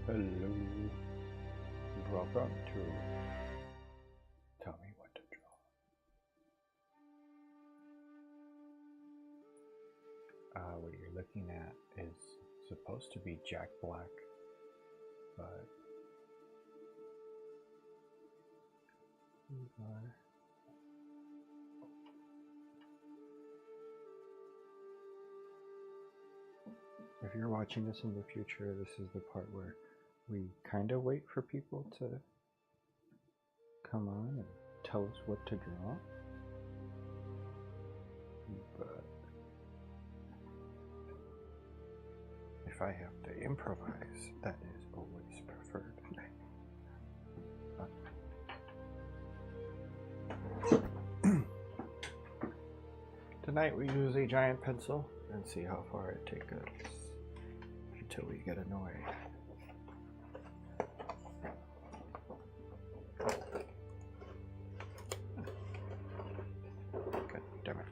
Hello. Welcome to Tell Me What to Draw. What you're looking at is supposed to be Jack Black, but if you're watching this in the future, this is the part where we kind of wait for people to come on and tell us what to draw. But if I have to improvise, that is always preferred. Tonight we use a giant pencil and see how far it takes us until we get annoyed. God damn it.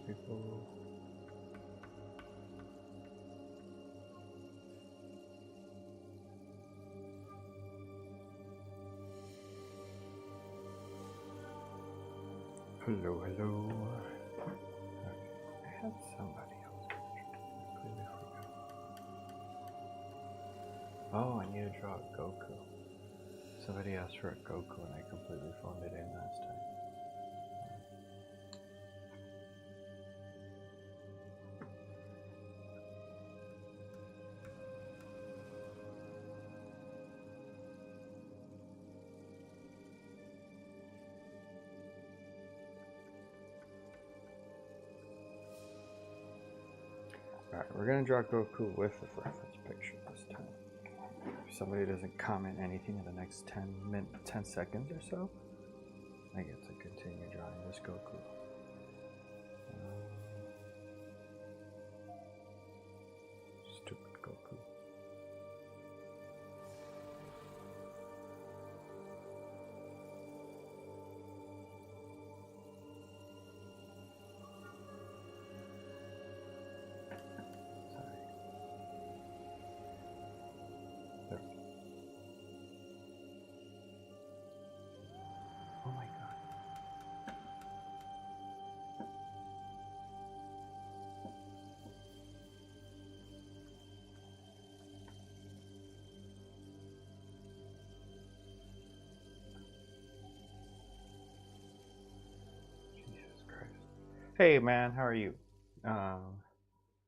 People. Hello, hello. I had somebody else. Completely forgot. Oh, I need to draw a Goku. Somebody asked for a Goku and I completely phoned it in last time. Alright, we're gonna draw Goku with the reference picture this time. If somebody doesn't comment anything in the next 10 seconds or so, I get to continue drawing this Goku. Stupid Goku. Oh my god. Jesus Christ. Hey man, how are you?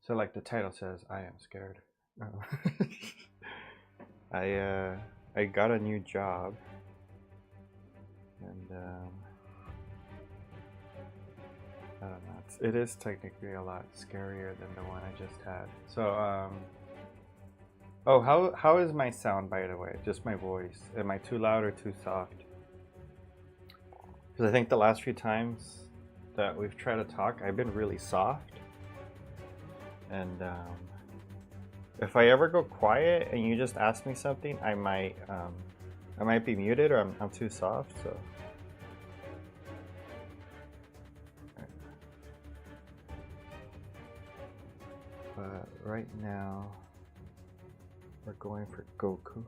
So like the title says, I am scared. I got a new job. And I don't know, it is technically a lot scarier than the one I just had. So oh, how is my sound, by the way? Just my voice. Am I too loud or too soft? Because I think the last few times that we've tried to talk, I've been really soft. And if I ever go quiet and you just ask me something, I might be muted or I'm too soft, so. But right now, we're going for Goku.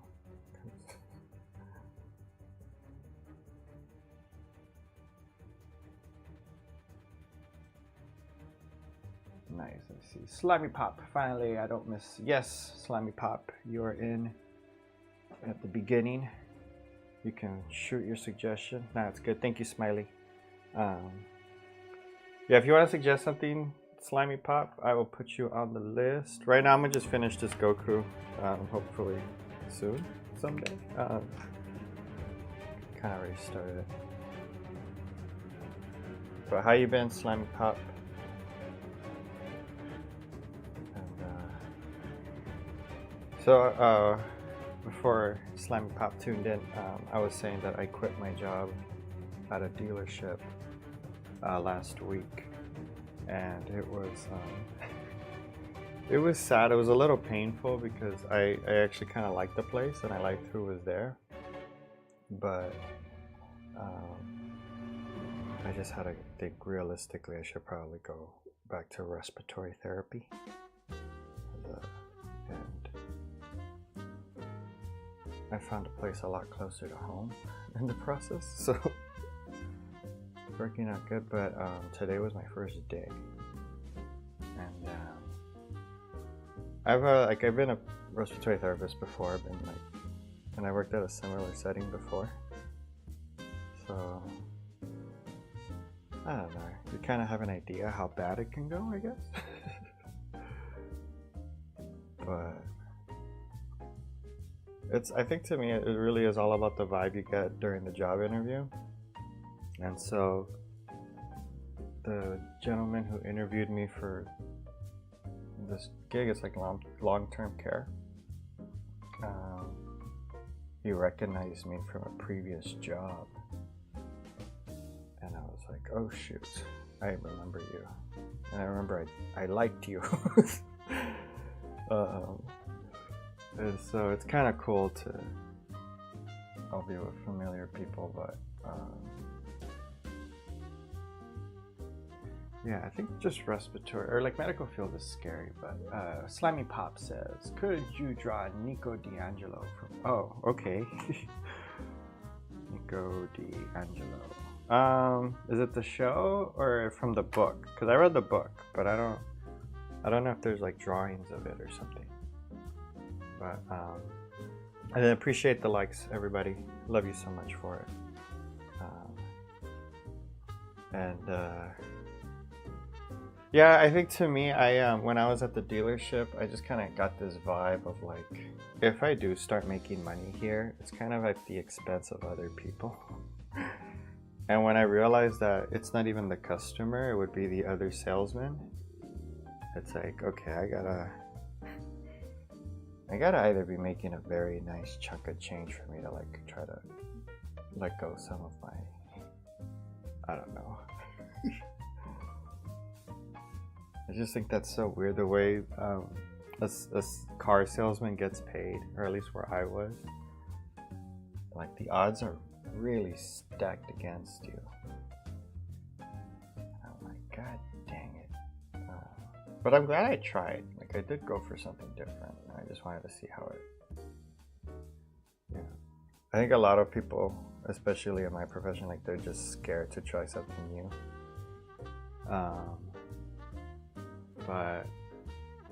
Nice, let's see. Slimy Pop, finally, I don't miss. Yes, Slimy Pop, you are in at the beginning. You can shoot your suggestion. Nah, it's good. Thank you, Smiley. Yeah, if you want to suggest something, Slimy Pop, I will put you on the list. Right now, I'm gonna just finish this Goku. Hopefully soon, someday. Kind of already started it. But how you been, Slimy Pop? So before Slimy Pop tuned in, I was saying that I quit my job at a dealership last week, and it was sad. It was a little painful because I actually kind of liked the place and I liked who was there, but I just had to think realistically. I should probably go back to respiratory therapy, and I found a place a lot closer to home in the process, so it's working out good. But today was my first day, and I've been a respiratory therapist before. And I worked at a similar setting before, so I don't know. You kind of have an idea how bad it can go, I guess. But I think to me, it really is all about the vibe you get during the job interview. And so the gentleman who interviewed me for this gig, it's like long-term care. He recognized me from a previous job. And I was like, oh shoot, I remember you. And I remember I liked you. And so it's kind of cool to all be with familiar people, but yeah, I think just respiratory, or like medical field is scary, but Slimy Pop says, could you draw Nico D'Angelo from, oh, okay. Nico D'Angelo. Is it the show or from the book? Because I read the book, but I don't know if there's like drawings of it or something. But I appreciate the likes, everybody. Love you so much for it. Yeah, I think to me, when I was at the dealership, I just kind of got this vibe of like, if I do start making money here, it's kind of at the expense of other people. And when I realized that it's not even the customer, it would be the other salesman, it's like, okay, I gotta either be making a very nice chunk of change for me to like try to let go some of my, I don't know. I just think that's so weird, the way a car salesman gets paid, or at least where I was. Like the odds are really stacked against you. I'm like, god dang it. But I'm glad I tried. Like I did go for something different. I just wanted to see how it, yeah. I think a lot of people, especially in my profession, like they're just scared to try something new. But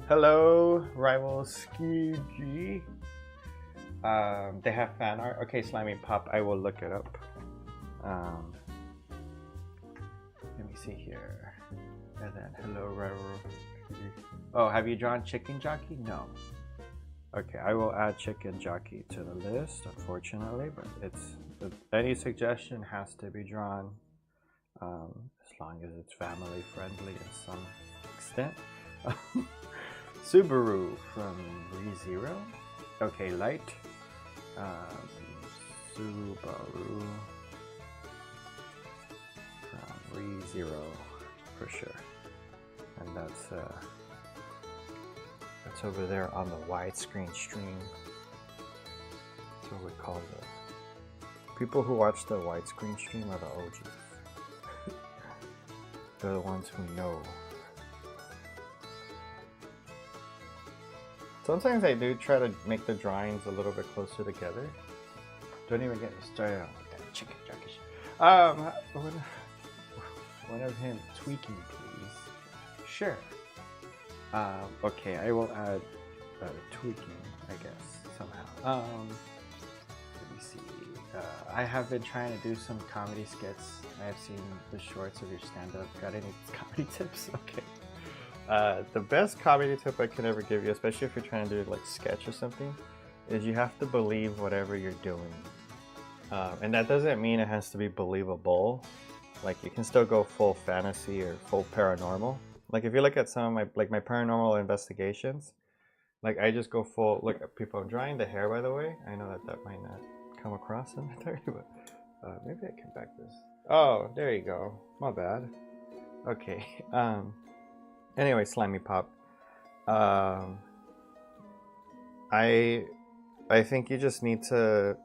hello, Rival Ski G. They have fan art. Okay, Slimy Pop, I will look it up. Let me see here. And then hello, Rival. Oh, have you drawn Chicken Jockey? No. Okay, I will add Chicken Jockey to the list, unfortunately, but any suggestion has to be drawn, as long as it's family friendly in some extent. Subaru from ReZero. Okay, light. Subaru from ReZero for sure, and that's over there on the widescreen stream. That's what we call the people who watch the widescreen stream are the OGs. They're the ones who know. Sometimes I do try to make the drawings a little bit closer together. Don't even get me started on that chicken jockey. One of him tweaking, please. Sure. Okay, I will add tweaking, I guess, somehow. Let me see. I have been trying to do some comedy skits. I have seen the shorts of your stand-up. Got any comedy tips? Okay. The best comedy tip I can ever give you, especially if you're trying to do like sketch or something, is you have to believe whatever you're doing. And that doesn't mean it has to be believable. Like you can still go full fantasy or full paranormal. Like if you look at some of my paranormal investigations, like I just go full, look at people. I'm drying the hair, by the way. I know that might not come across in the 30, but Maybe I can back this. Oh, there you go. My bad. Okay. Anyway, Slimy Pop. I think you just need to,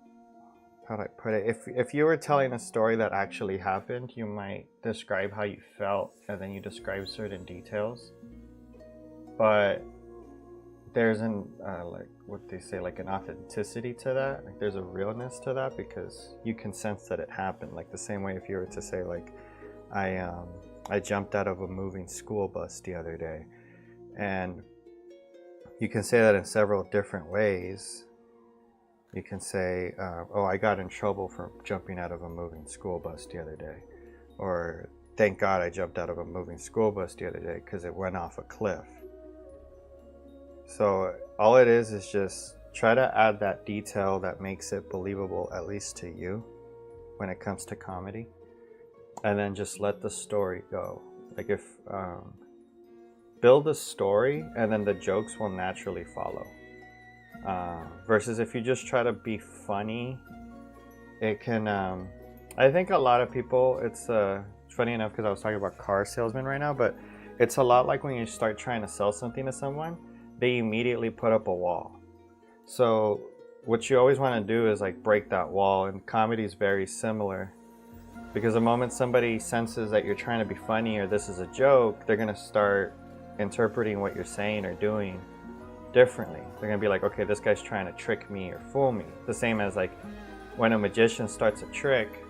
how do I put it? If you were telling a story that actually happened, you might describe how you felt, and then you describe certain details. But there's an like what they say, like an authenticity to that. Like there's a realness to that because you can sense that it happened. Like the same way if you were to say like, I jumped out of a moving school bus the other day, and you can say that in several different ways. You can say, oh, I got in trouble for jumping out of a moving school bus the other day, or thank God I jumped out of a moving school bus the other day because it went off a cliff. So all it is just try to add that detail that makes it believable, at least to you, when it comes to comedy. And then just let the story go. Like if, build a story and then the jokes will naturally follow. Versus if you just try to be funny, it can, I think a lot of people, it's funny enough because I was talking about car salesmen right now, but it's a lot like when you start trying to sell something to someone, they immediately put up a wall. So what you always want to do is like break that wall, and comedy is very similar. Because the moment somebody senses that you're trying to be funny or this is a joke, they're going to start interpreting what you're saying or doing differently. They're going to be like, okay, this guy's trying to trick me or fool me. The same as like when a magician starts a trick,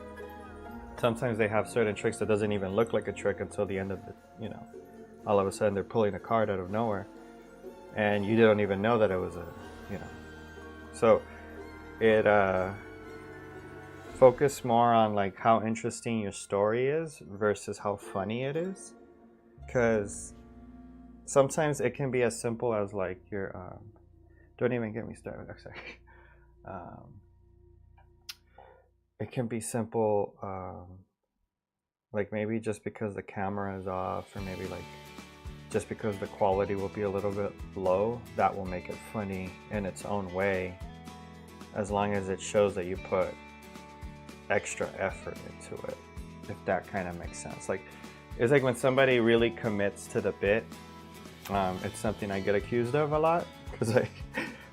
sometimes they have certain tricks that doesn't even look like a trick until the end of the, all of a sudden they're pulling a card out of nowhere. And you don't even know that it was So it, focus more on like how interesting your story is versus how funny it is, because sometimes it can be as simple as like your don't even get me started. It can be simple, like maybe just because the camera is off, or maybe like just because the quality will be a little bit low, that will make it funny in its own way, as long as it shows that you put extra effort into it, if that kind of makes sense. Like it's like when somebody really commits to the bit, it's something I get accused of a lot, because like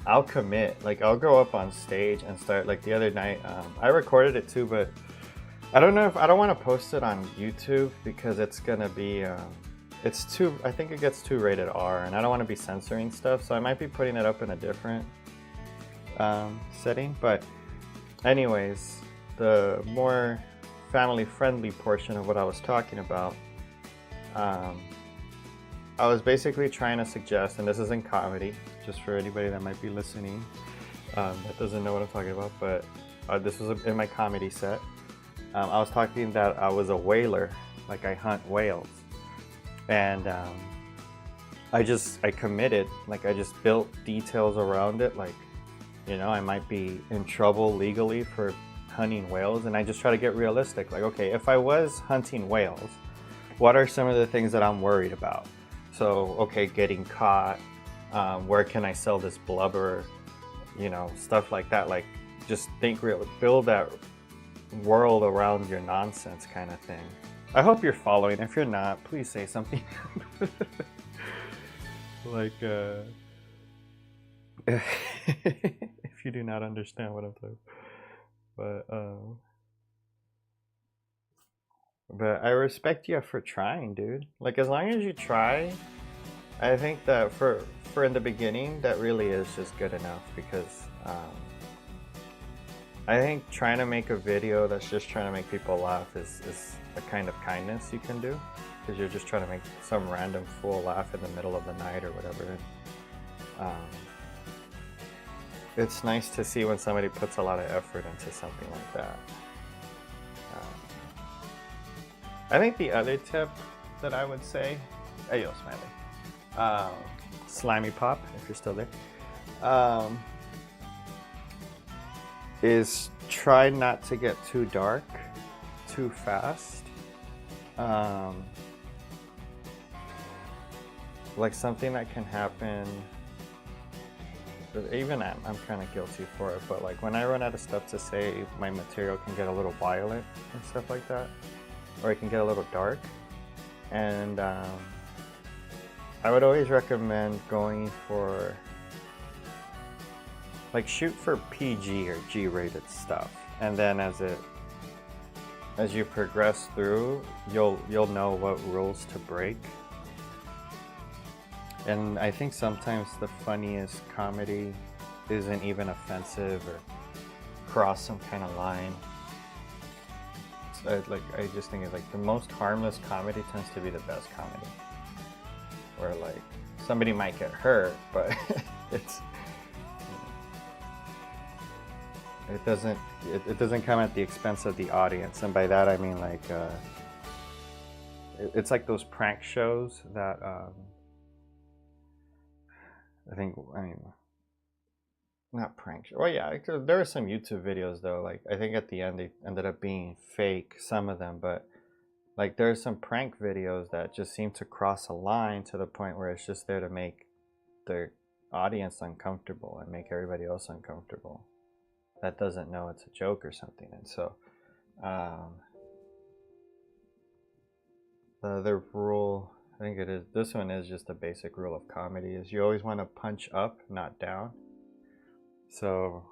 I'll commit, like I'll go up on stage and start, like the other night, I recorded it too, but I don't know if I don't want to post it on YouTube because it's gonna be it's too, I think it gets too rated R, and I don't want to be censoring stuff, so I might be putting it up in a different setting. But anyways, the more family-friendly portion of what I was talking about, I was basically trying to suggest, and this is in comedy, just for anybody that might be listening that doesn't know what I'm talking about, but this was in my comedy set. I was talking that I was a whaler, like I hunt whales. And I committed, like I just built details around it, like, I might be in trouble legally for hunting whales, and I just try to get realistic. Like, okay, if I was hunting whales, what are some of the things that I'm worried about? So, okay, getting caught, where can I sell this blubber, stuff like that. Like, just think real, build that world around your nonsense kind of thing. I hope you're following. If you're not, please say something. Like, if you do not understand what I'm talking about. But I respect you for trying, dude. Like, as long as you try, I think that for in the beginning, that really is just good enough, because I think trying to make a video that's just trying to make people laugh is a kind of kindness you can do, because you're just trying to make some random fool laugh in the middle of the night or whatever. It's nice to see when somebody puts a lot of effort into something like that. I think the other tip that I would say, hey yo, Smiley, Slimy Pop, if you're still there, is try not to get too dark too fast. Like something that can happen even I'm kind of guilty for it, but like when I run out of stuff to say, my material can get a little violent and stuff like that, or it can get a little dark. And I would always recommend going for, like, shoot for PG or G-rated stuff, and then as you progress through, you'll know what rules to break. And I think sometimes the funniest comedy isn't even offensive or cross some kind of line. I just think it's like the most harmless comedy tends to be the best comedy, where like somebody might get hurt, but it doesn't come at the expense of the audience. And by that I mean like it's like those prank shows that not prank show. Oh yeah, there were some YouTube videos though. Like I think at the end they ended up being fake, some of them, but like there's some prank videos that just seem to cross a line to the point where it's just there to make the audience uncomfortable and make everybody else uncomfortable that doesn't know it's a joke or something. And so the other rule, I think this one is just a basic rule of comedy, is you always want to punch up, not down. So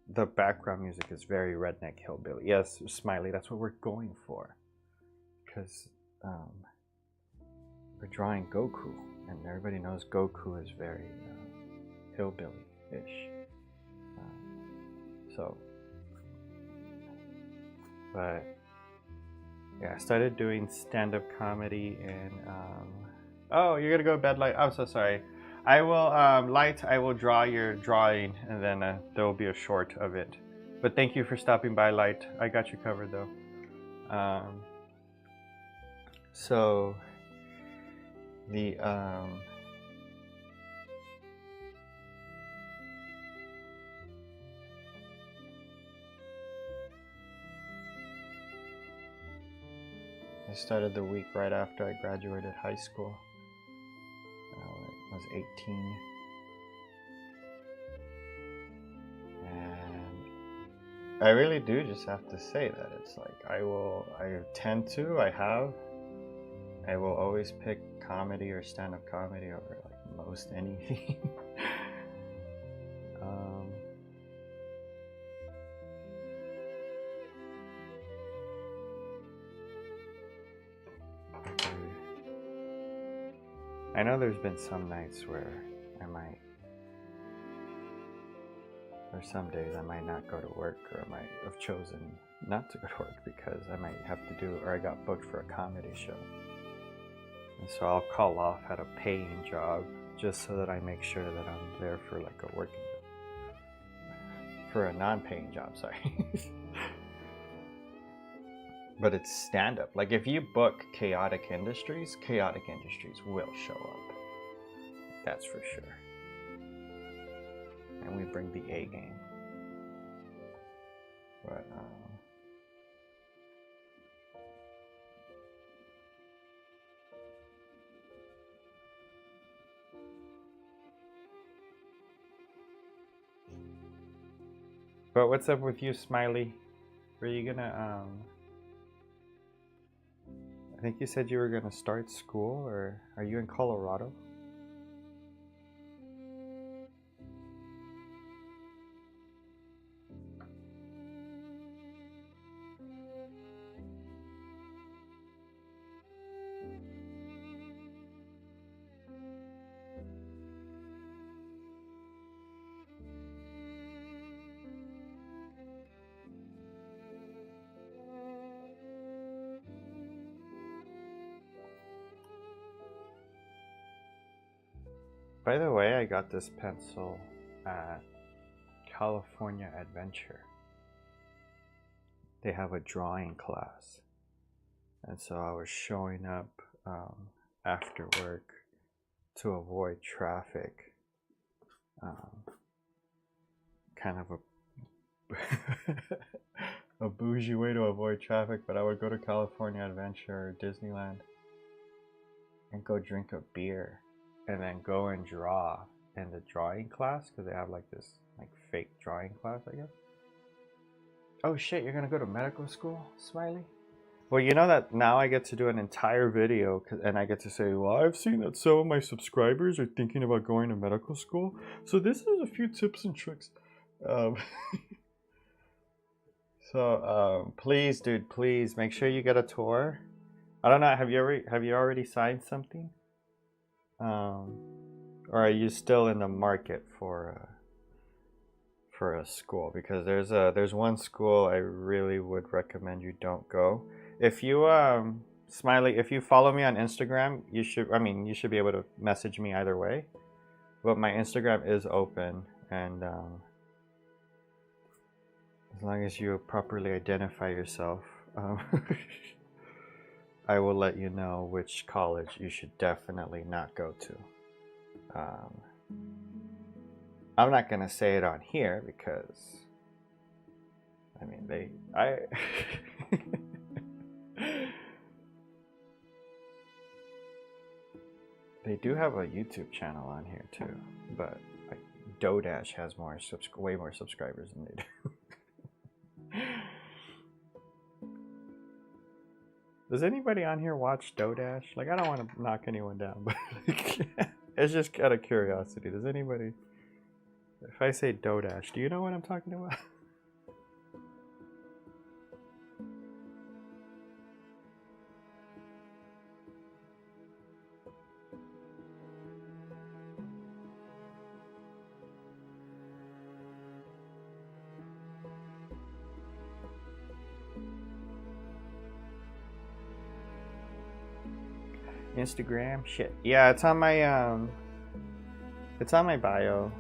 the background music is very redneck hillbilly. Yes, Smiley, that's what we're going for, because we're drawing Goku, and everybody knows Goku is very hillbilly-ish. But yeah, I started doing stand-up comedy in oh, you're gonna go to bed, Light? I'm so sorry. I will Light, I will draw your drawing, and then there will be a short of it. But thank you for stopping by, Light. I got you covered though. So the I started the week right after I graduated high school. I was 18. And I really do just have to say that it's like I will always pick comedy or stand-up comedy over like most anything. I know there's been some nights where or some days I might not go to work, or I might have chosen not to go to work because I might have to do, or I got booked for a comedy show. And so I'll call off at a paying job just so that I make sure that I'm there for like for a non-paying job, sorry. But it's stand-up. Like if you book Chaotic Industries will show up. That's for sure. And we bring the A game. But what's up with you, Smiley? Were you gonna I think you said you were gonna start school, or are you in Colorado? By the way, I got this pencil at California Adventure. They have a drawing class. And so I was showing up after work to avoid traffic. Kind of a bougie way to avoid traffic, but I would go to California Adventure or Disneyland and go drink a beer and then go and draw in the drawing class because they have like this like fake drawing class, I guess. Oh shit, you're gonna go to medical school, Smiley? Well, you know that now I get to do an entire video and I get to say, well, I've seen that some of my subscribers are thinking about going to medical school. So this is a few tips and tricks. Please, dude, please make sure you get a tour. I don't know. Have you already signed something? Or are you still in the market for a school? Because there's one school I really would recommend you don't go. If you Smiley, if you follow me on Instagram, you should be able to message me either way. But my Instagram is open, and as long as you properly identify yourself, I will let you know which college you should definitely not go to. I'm not gonna say it on here because I mean they do have a YouTube channel on here too, but like Dodash has way more subscribers than they do. Does anybody on here watch Dodash? Like, I don't want to knock anyone down, but it's just out of curiosity. Does anybody, if I say Dodash, do you know what I'm talking about? Instagram, shit. Yeah, it's on my bio.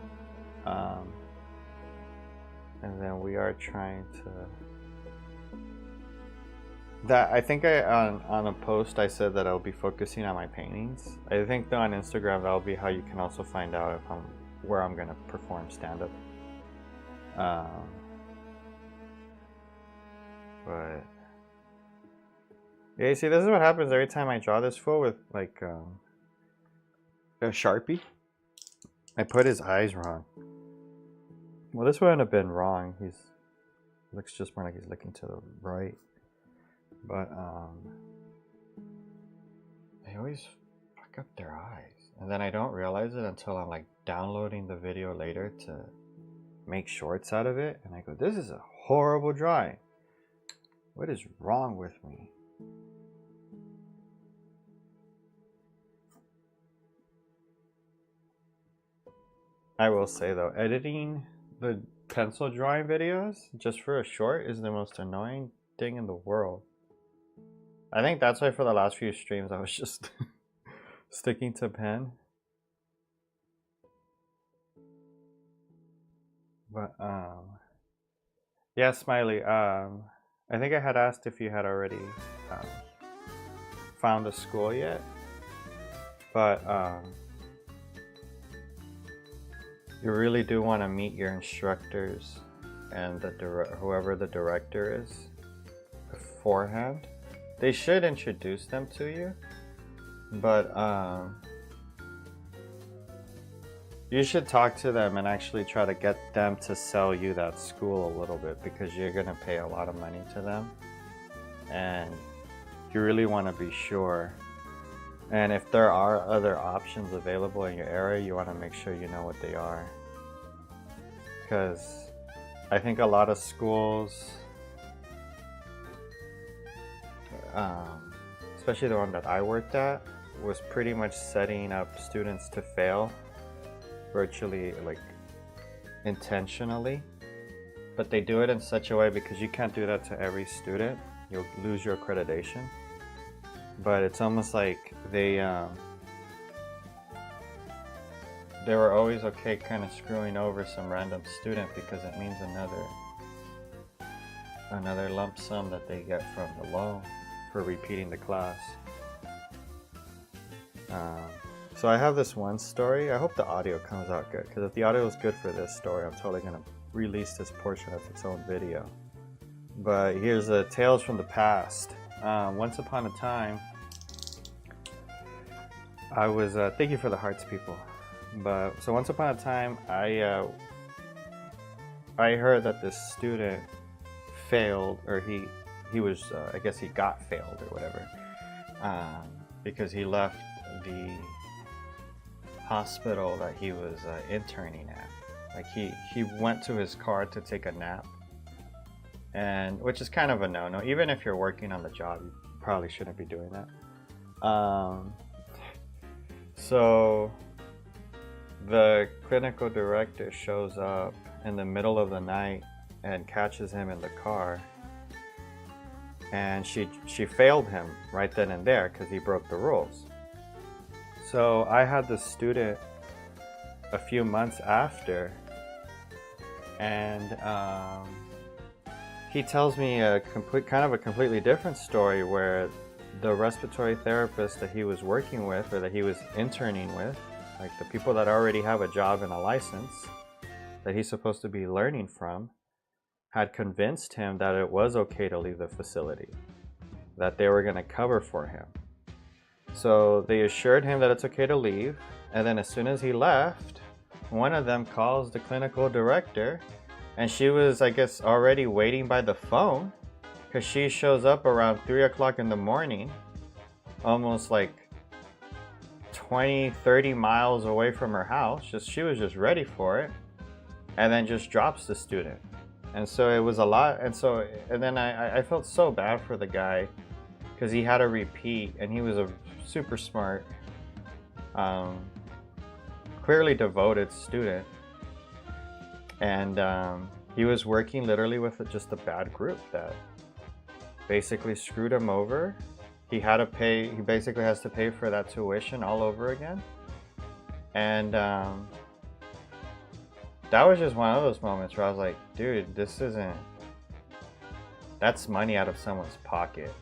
And then we are trying to I think on a post I said that I'll be focusing on my paintings. I think on Instagram that'll be how you can also find out if where I'm gonna perform stand-up. But yeah, see, this is what happens every time I draw this fool with like a Sharpie. I put his eyes wrong. Well, this wouldn't have been wrong. Looks just more like he's looking to the right. But they always fuck up their eyes. And then I don't realize it until I'm like downloading the video later to make shorts out of it. And I go, this is a horrible drawing. What is wrong with me? I will say though, editing the pencil drawing videos just for a short is the most annoying thing in the world. I think that's why for the last few streams I was just sticking to pen. But yeah, Smiley, I think I had asked if you had already found a school yet, but you really do want to meet your instructors and whoever the director is beforehand. They should introduce them to you, but you should talk to them and actually try to get them to sell you that school a little bit, because you're going to pay a lot of money to them and you really want to be sure. And if there are other options available in your area, you want to make sure you know what they are. Because I think a lot of schools, especially the one that I worked at, was pretty much setting up students to fail virtually, like intentionally. But they do it in such a way, because you can't do that to every student. You'll lose your accreditation. But it's almost like they were always okay kind of screwing over some random student, because it means another lump sum that they get from the loan for repeating the class. So I have this one story. I hope the audio comes out good, because if the audio is good for this story, I'm totally going to release this portion as its own video. But here's a Tales from the Past. Once upon a time, I was, thank you for the hearts, people. But so once upon a time, I heard that this student failed, or he was I guess he got failed or whatever, because he left the hospital that he was interning at. Like he went to his car to take a nap, and which is kind of a no-no. Even if you're working on the job, you probably shouldn't be doing that. So the clinical director shows up in the middle of the night and catches him in the car, and she failed him right then and there because he broke the rules. So I had this student a few months after, and he tells me a completely different story where the respiratory therapist that he was working with, or that he was interning with, like the people that already have a job and a license that he's supposed to be learning from, had convinced him that it was okay to leave the facility, that they were going to cover for him. So they assured him that it's okay to leave, and then as soon as he left, one of them calls the clinical director, and she was, I guess, already waiting by the phone, because she shows up around 3 o'clock in the morning, almost like 20-30 miles away from her house. She was just ready for it, and then just drops the student. And so it was a lot, and then I felt so bad for the guy, because he had to repeat, and he was a super smart, clearly devoted student, and he was working literally with just a bad group that basically screwed him over. He basically has to pay for that tuition all over again, and that was just one of those moments where I was like, dude, that's money out of someone's pocket.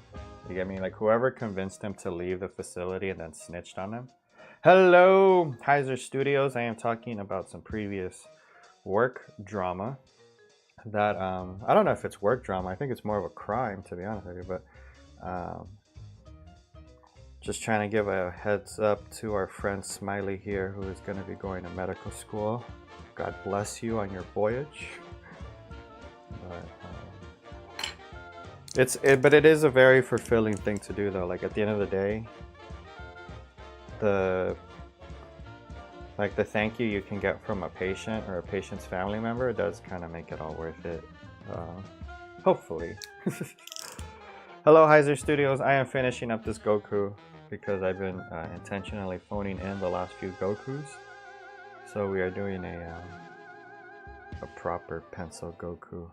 You get me? Like, whoever convinced him to leave the facility and then snitched on him. Hello, Heiser Studios. I am talking about some previous work drama that, I don't know if it's work drama. I think it's more of a crime, to be honest with you, but just trying to give a heads up to our friend Smiley here, who is going to be going to medical school. God bless you on your voyage. But it is a very fulfilling thing to do, though. Like, at the end of the day, the thank you can get from a patient or a patient's family member does kind of make it all worth it. Hopefully. Hello, Heiser Studios. I am finishing up this Goku because I've been intentionally phoning in the last few Gokus. So we are doing a proper pencil Goku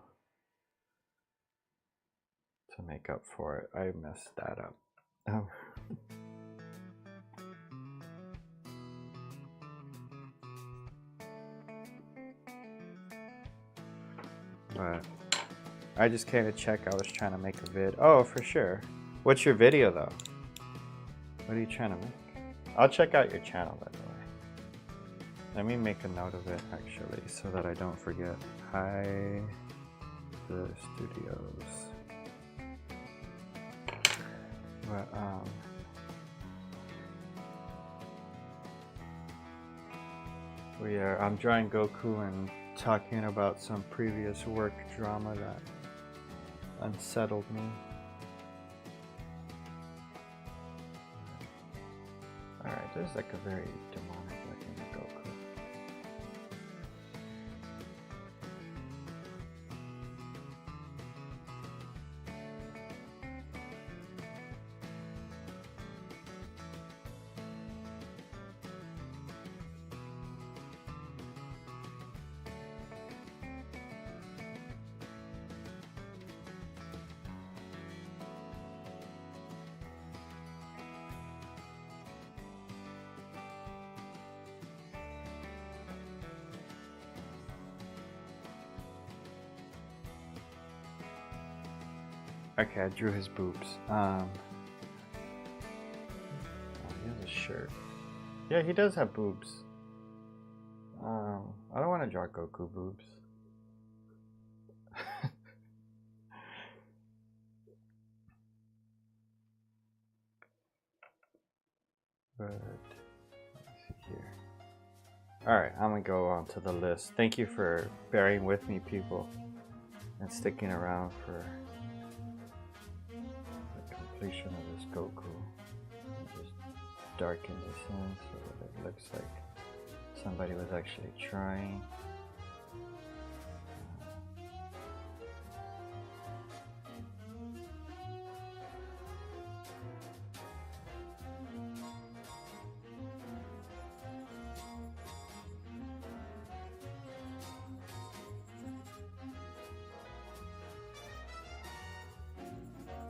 to make up for it. I messed that up. Oh. But I just came to check. I was trying to make a vid. Oh, for sure. What's your video, though? What are you trying to make? I'll check out your channel, by the way. Let me make a note of it, actually, so that I don't forget. Hi, the studios. But, I'm drawing Goku and talking about some previous work drama that unsettled me. Alright, there's like a very demonic looking Goku. Okay, I drew his boobs. Oh, he has a shirt. Yeah, he does have boobs. I don't want to draw Goku boobs. But let's see here. Alright, I'm gonna go on to the list. Thank you for bearing with me, people, and sticking around for the completion of this Goku. I'll just darken this in so that it looks like somebody was actually trying.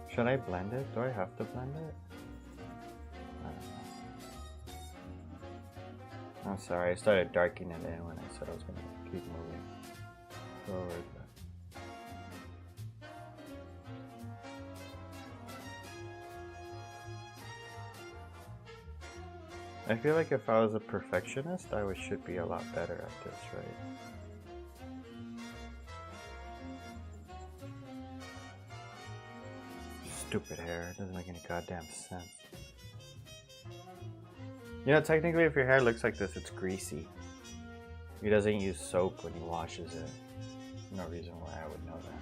Should I blend it? Do I have to blend it? I don't know. I'm sorry, I started darkening it in when I said I was going to keep moving forward. I feel like if I was a perfectionist, I should be a lot better at this, right? Stupid hair, it doesn't make any goddamn sense. You know, technically if your hair looks like this, it's greasy. He doesn't use soap when he washes it. No reason why I would know that.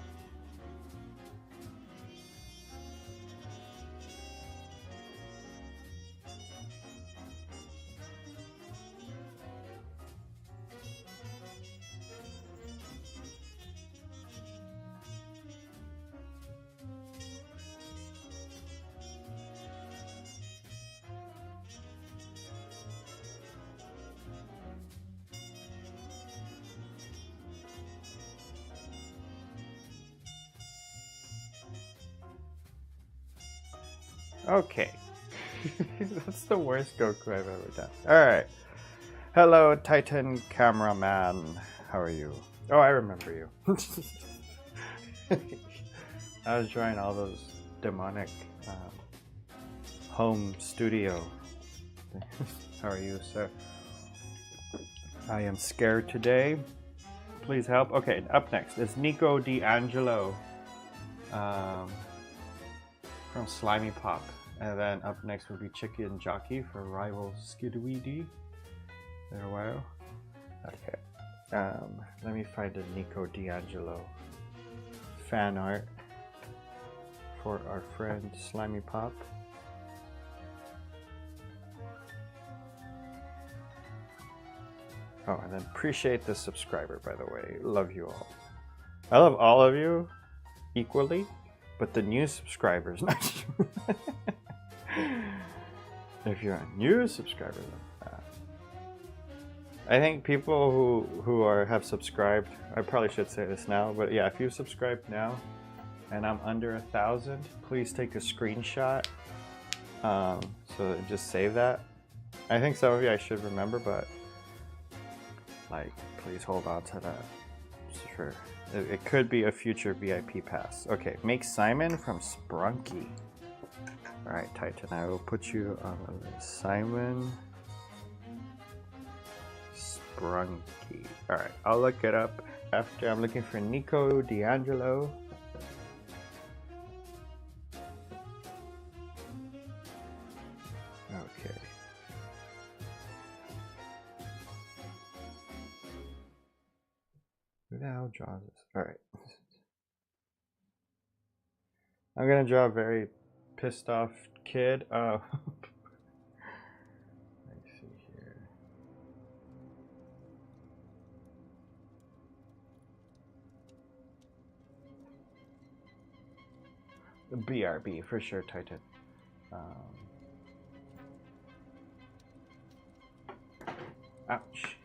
Okay. That's the worst Goku I've ever done. Alright. Hello, Titan cameraman. How are you? Oh, I remember you. I was drawing all those demonic home studio. How are you, sir? I am scared today. Please help. Okay, up next is Nico D'Angelo. From Slimy Pop. And then up next will be Chicken Jockey for Rival Skidweedy. There a while. Okay. Let me find a Nico D'Angelo fan art for our friend Slimy Pop. Oh, and then appreciate the subscriber, by the way. Love you all. I love all of you equally. But the new subscribers, not you. If you're a new subscriber, I think people who have subscribed, I probably should say this now, but yeah, if you subscribe now and I'm under 1,000, please take a screenshot. So just save that. I think some of you I should remember, but like, please hold on to that. Sure. It could be a future VIP pass. Okay, make Simon from Sprunky. Alright, Titan, I will put you on the list. Simon Sprunky. Alright, I'll look it up after. I'm looking for Nico D'Angelo. Okay. Who the hell draws this? Alright. I'm gonna draw a very pissed off kid. Oh. Let's see here. The BRB for sure, Titan. Ouch.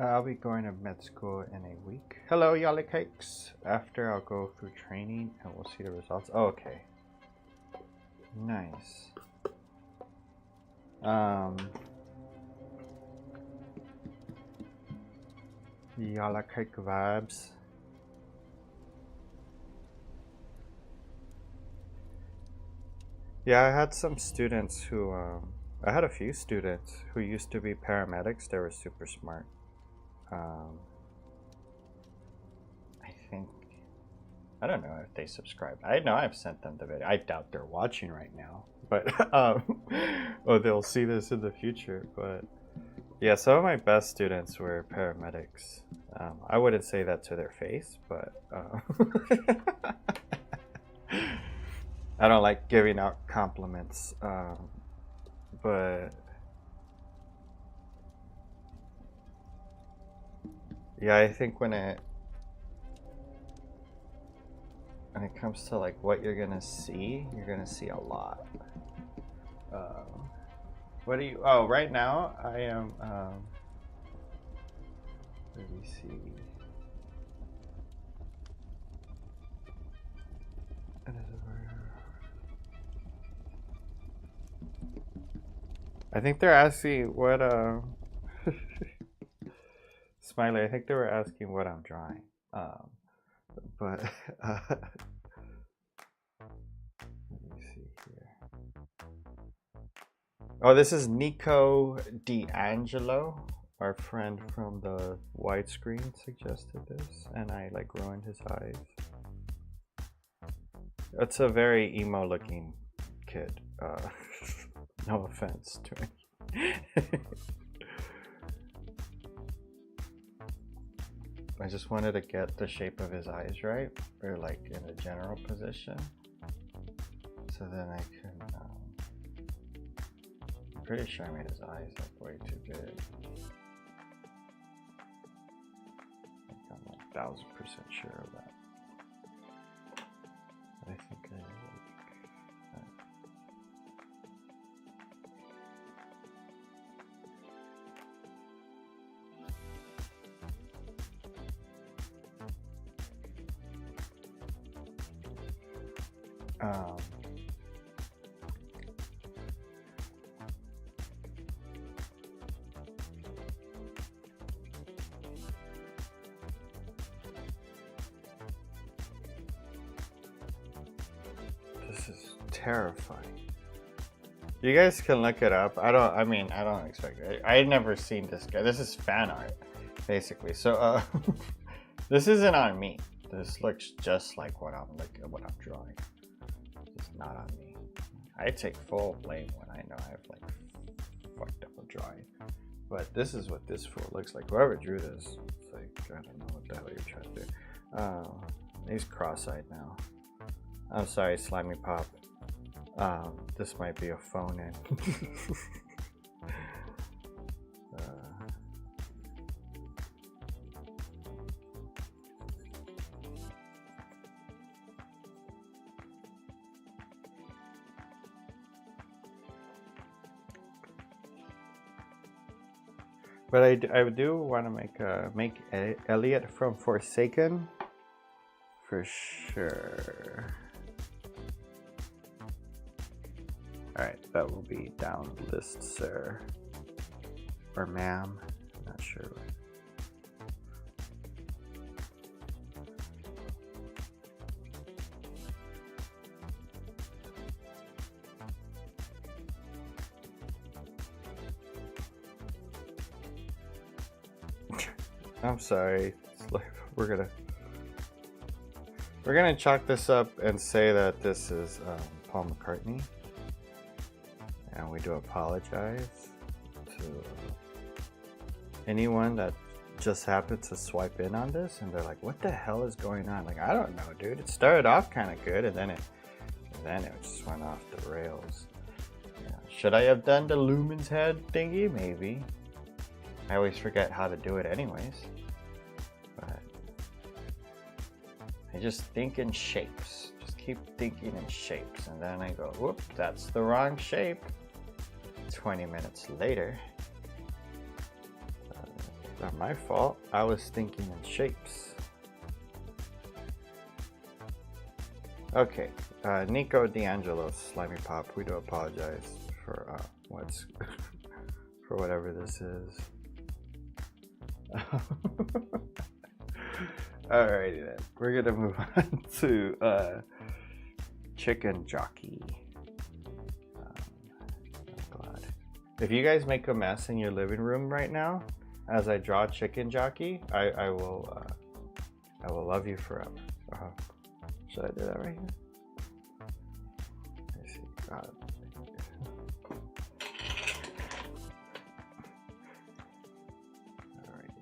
I'll be going to med school in a week. Hello, Yali Cakes. After, I'll go through training and we'll see the results. Oh, okay. Nice. Yala Cake vibes. Yeah, I had some students who, I had a few students who used to be paramedics. They were super smart. I think, I don't know if they subscribe. I know I've sent them the video. I doubt they're watching right now, but oh, they'll see this in the future. But yeah, some of my best students were paramedics. I wouldn't say that to their face, but I don't like giving out compliments. But yeah, I think when it comes to like what you're gonna see a lot. What do you? Oh, right now I am. Let me see. I think they're asking what. Smiley, I think they were asking what I'm drawing. But let me see here. Oh, this is Nico D'Angelo, our friend from the widescreen, suggested this, and I like ruined his eyes. It's a very emo looking kid. No offense to him. I just wanted to get the shape of his eyes right, or like in a general position, so then I can, I'm pretty sure I made his eyes like way too big. I'm like 1000% sure of that. But I think I this is terrifying. You guys can look it up. I don't expect it. I never seen this guy. This is fan art, basically. So this isn't on me. This looks just like what I'm drawing. It's not on me. I take full blame when I know I've like fucked up a drawing. But this is what this fool looks like. Whoever drew this, it's like, I don't know what the hell you're trying to do. He's cross-eyed now. I'm sorry, Slimy Pop. This might be a phone in. But I do want to make Elliot from Forsaken for sure. Alright, that will be down the list, sir. Or ma'am. I'm not sure. I'm sorry. Like, we're gonna chalk this up and say that this is Paul McCartney, and we do apologize to anyone that just happened to swipe in on this and they're like, "What the hell is going on?" Like, I don't know, dude. It started off kind of good, and then it just went off the rails. Yeah. Should I have done the Lumen's head thingy? Maybe. I always forget how to do it anyways. But I just think in shapes. Just keep thinking in shapes. And then I go, whoop, that's the wrong shape. 20 minutes later. Not my fault. I was thinking in shapes. Okay, Nico D'Angelo, Slimy Pop, we do apologize for what's for whatever this is. Alrighty then, we're gonna move on to Chicken Jockey. God. If you guys make a mess in your living room right now, as I draw Chicken Jockey, I will love you forever. Should I do that right here? Let me see. God. Alright.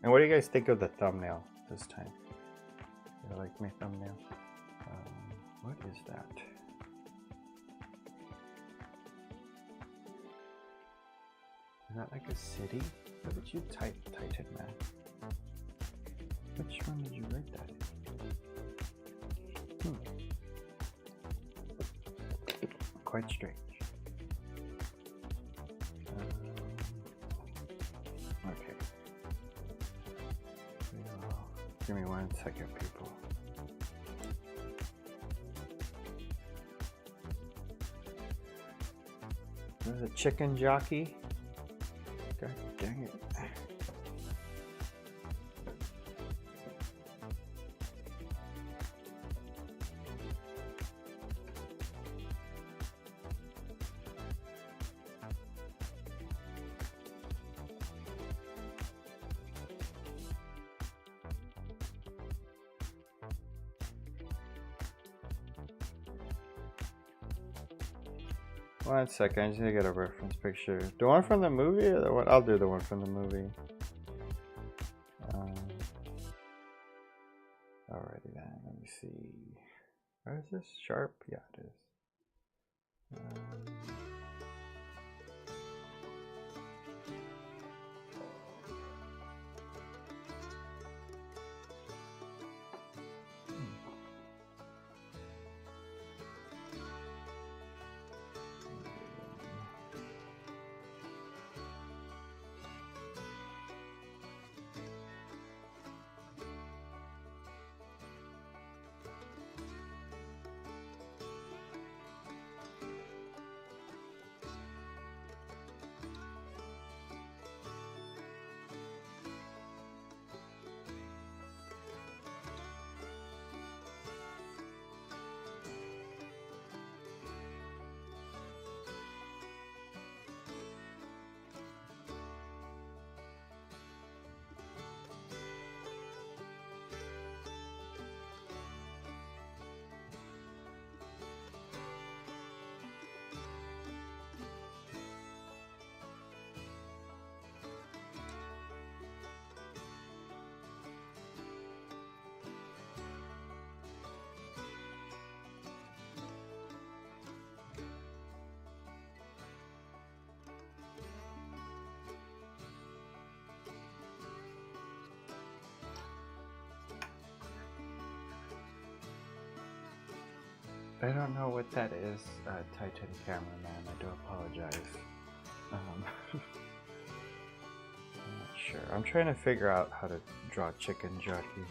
And what do you guys think of the thumbnail this time? You like my thumbnail? What is that? Is that like a city? What did you type, Titan Man? Which one did you write that in? Quite strange. Okay. Give me 1 second, people. This is a chicken jockey. God dang it. 1 second, I just need to get a reference picture. The one from the movie or the one? I'll do the one from the movie. Alrighty then, let me see. Where is this? Sharp? Yeah, it is. I don't know what that is, Titan Cameraman. I do apologize. I'm not sure. I'm trying to figure out how to draw Chicken Jockey.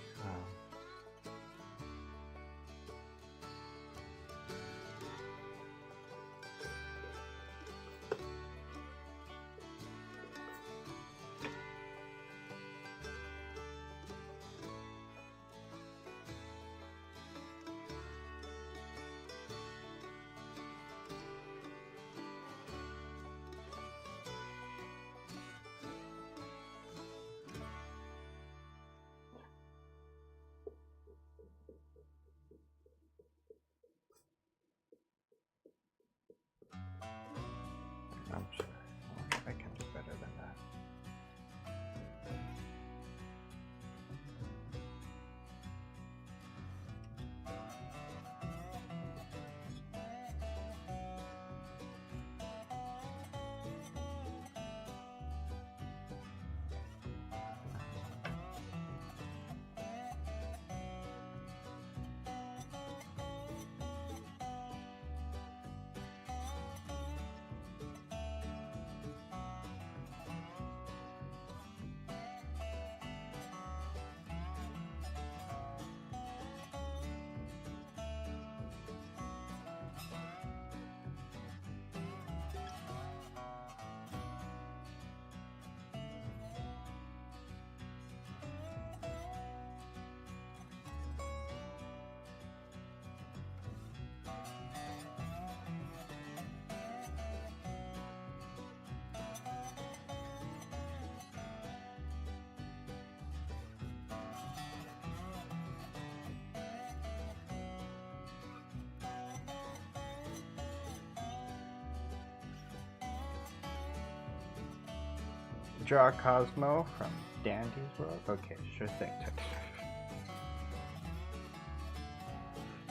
Draw Cosmo from Dandy's World? Okay, sure thing.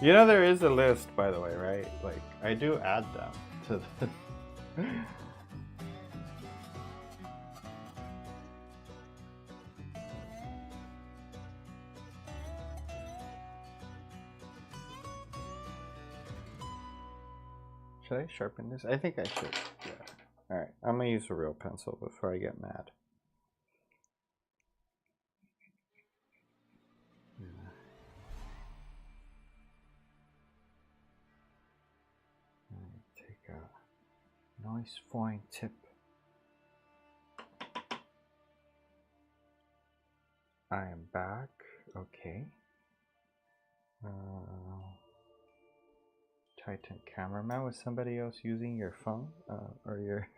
You know there is a list, by the way, right? Like, I do add them to the... Should I sharpen this? I think I should, yeah. Alright, I'm gonna use a real pencil before I get mad. Take a nice fine tip. I am back. Okay. Titan cameraman. Was somebody else using your phone or your?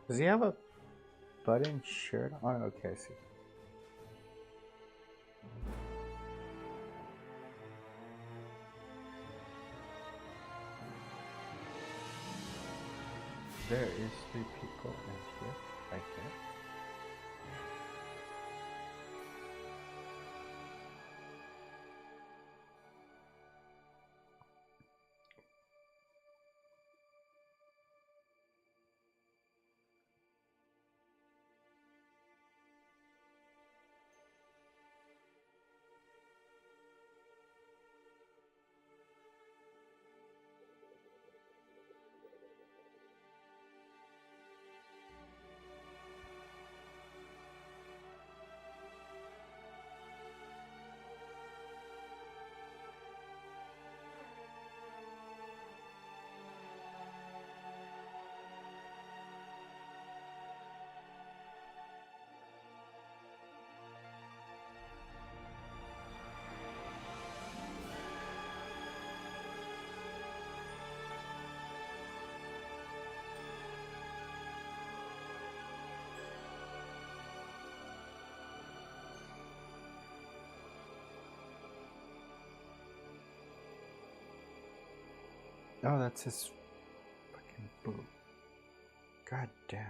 Does he have a button shirt on? Okay, I see. There is 3 people in here. Right there. Oh, that's his fucking boot. God damn.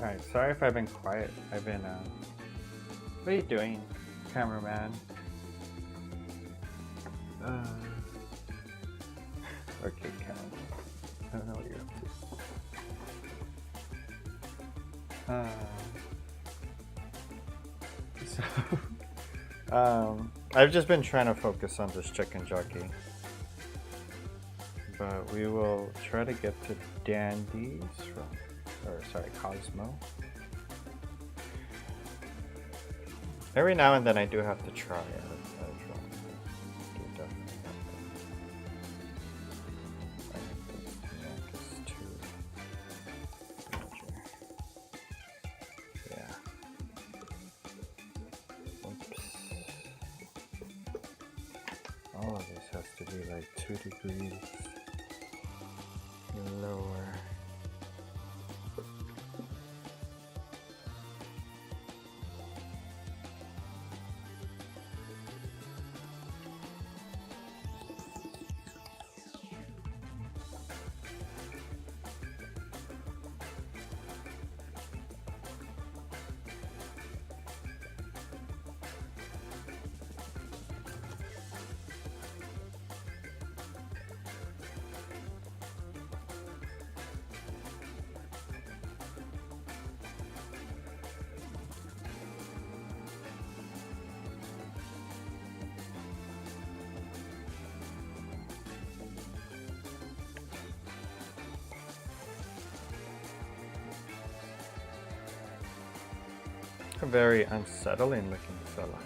Alright, sorry if I've been quiet. I've been, what are you doing, cameraman? Okay, cameraman. I don't know what you're up to. I've just been trying to focus on this chicken jockey. But we will try to get to Dandy's Cosmo. Every now and then I do have to try it. All of this has to be like 2 degrees lower. A very unsettling looking fella.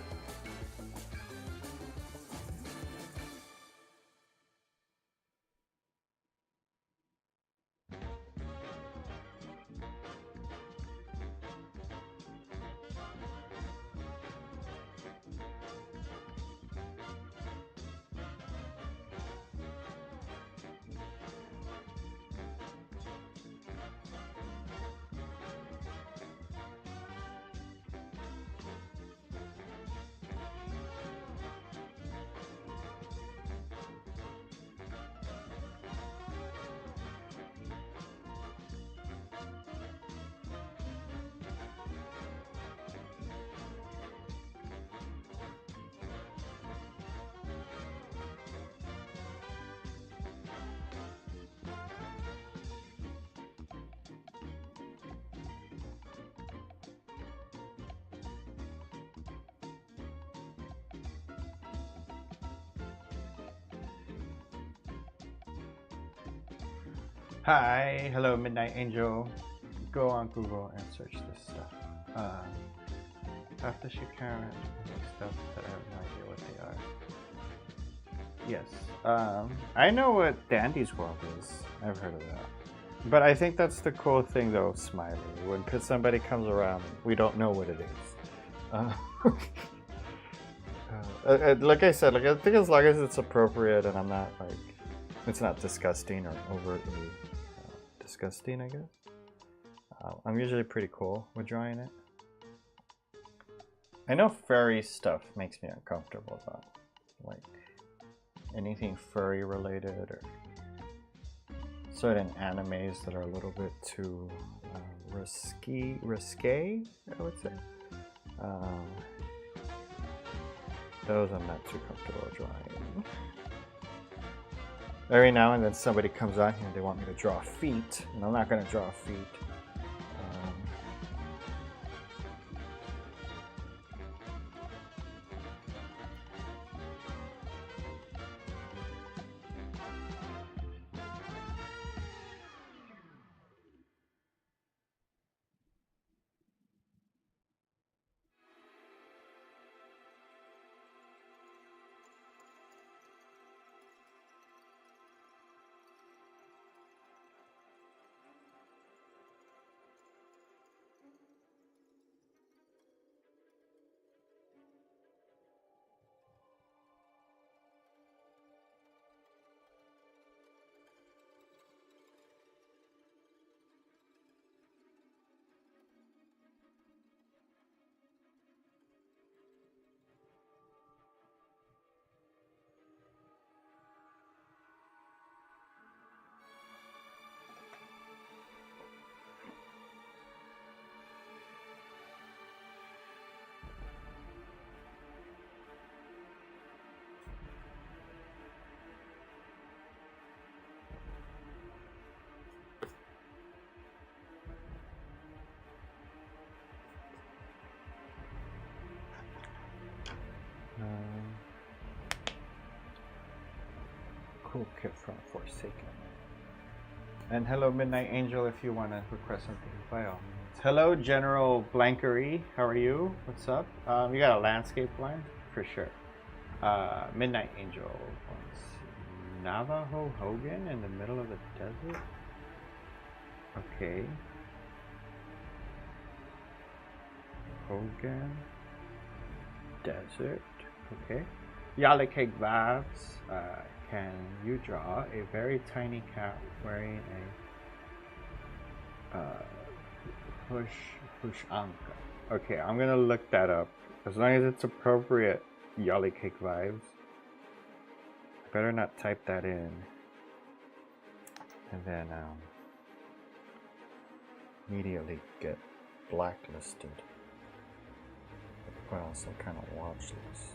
Hi, hello Midnight Angel. Go on Google and search this stuff. After she can stuff that I have no idea what they are. Yes. I know what Dandy's World is. I've heard of that. But I think that's the cool thing though, Smiley. When somebody comes around, we don't know what it is. Like I said, I think as long as it's appropriate and I'm not like, it's not disgusting or overtly disgusting, I guess. I'm usually pretty cool with drawing it. I know furry stuff makes me uncomfortable though. Like anything furry related or certain animes that are a little bit too risque, I would say. Those I'm not too comfortable drawing. Every now and then somebody comes out here and they want me to draw feet, and I'm not going to draw feet. toolkit from Forsaken. And hello, Midnight Angel, if you want to request something by all means. Hello, General Blankery. How are you? What's up? You got a landscape line? For sure. Midnight Angel wants Navajo Hogan in the middle of the desert? Okay. Hogan. Desert. Okay. Yalakeg Vibes. Can you draw a very tiny cat wearing a Pushanka? Okay, I'm gonna look that up. As long as it's appropriate Yalakeg Vibes. I better not type that in. And then immediately get blacklisted. Well, some kind of watch list.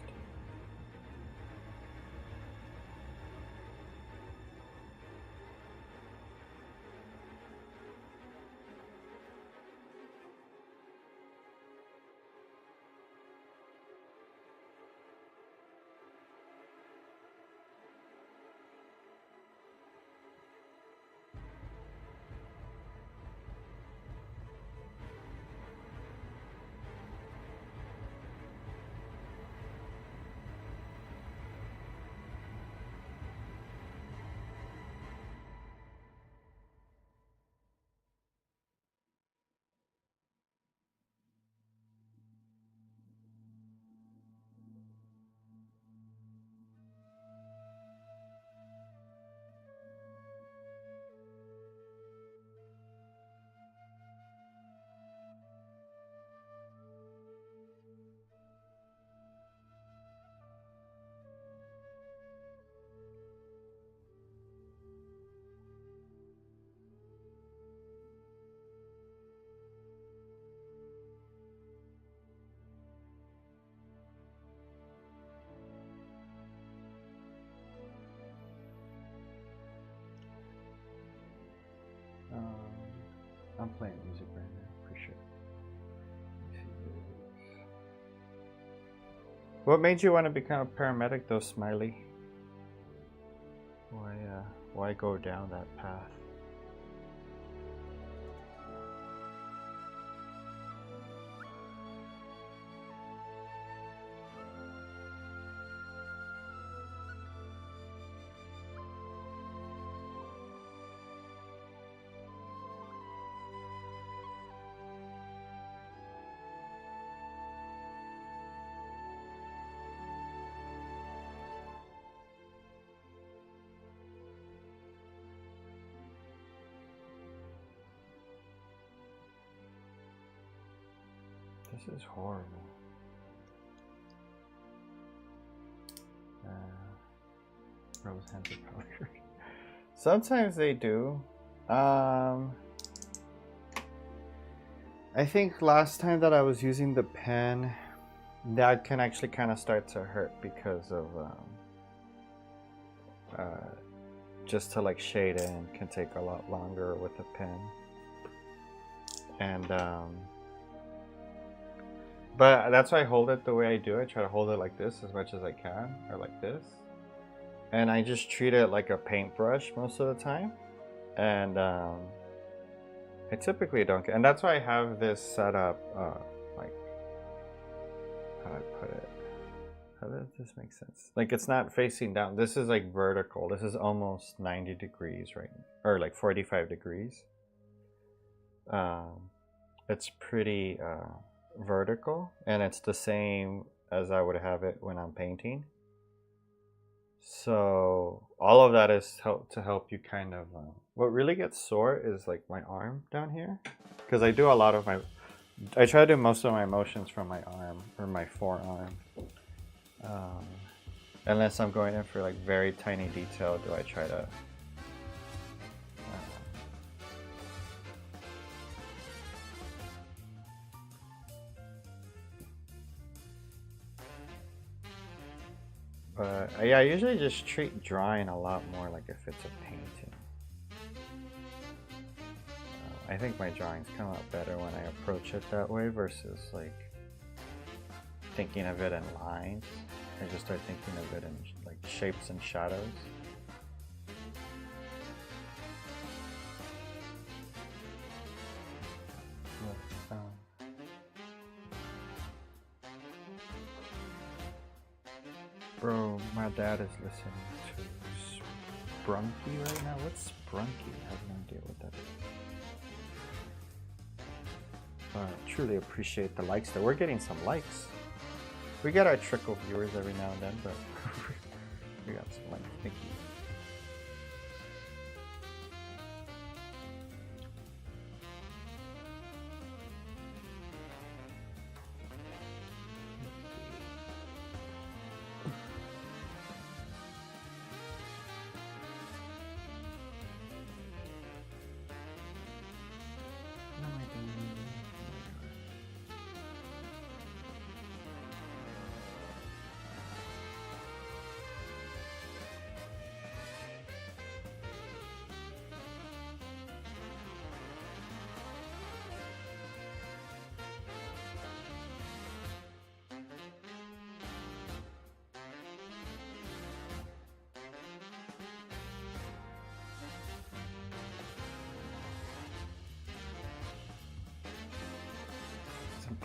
I'm playing music right now, for sure. What made you want to become a paramedic though, Smiley? Why go down that path? This is horrible. Rose hands are powder. Sometimes they do. I think last time that I was using the pen, that can actually kind of start to hurt because of just to like shade in can take a lot longer with a pen. And but that's why I hold it the way I do. I try to hold it like this as much as I can, or like this. And I just treat it like a paintbrush most of the time. And I typically don't get, and that's why I have this set up, like, how do I put it? How does this make sense? Like, it's not facing down. This is like vertical. This is almost 90 degrees, right? Or like 45 degrees. It's pretty vertical, and it's the same as I would have it when I'm painting. So all of that is to help you kind of what really gets sore is like my arm down here, because I do a lot of I try to do most of my motions from my arm or my forearm, unless I'm going in for like very tiny detail. Do I try to but yeah, I usually just treat drawing a lot more like if it's a painting. I think my drawings come out better when I approach it that way versus like thinking of it in lines. I just start thinking of it in like shapes and shadows. Bro, my dad is listening to Sprunky right now. What's Sprunky? I have no idea what that is. Truly appreciate the likes though. We're getting some likes. We get our trickle viewers every now and then, but we got some likes. Thank you.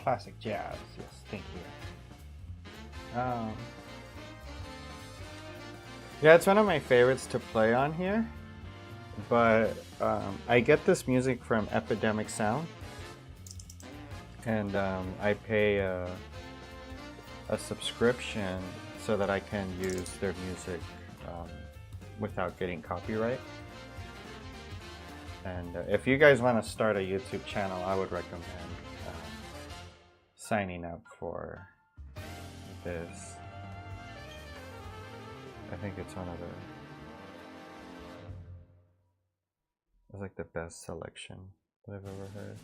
Classic jazz, yes, thank you. Yeah, it's one of my favorites to play on here, but I get this music from Epidemic Sound, and I pay a subscription so that I can use their music without getting copyright. And if you guys want to start a YouTube channel, I would recommend signing up for this. I think it's one of it's like the best selection that I've ever heard.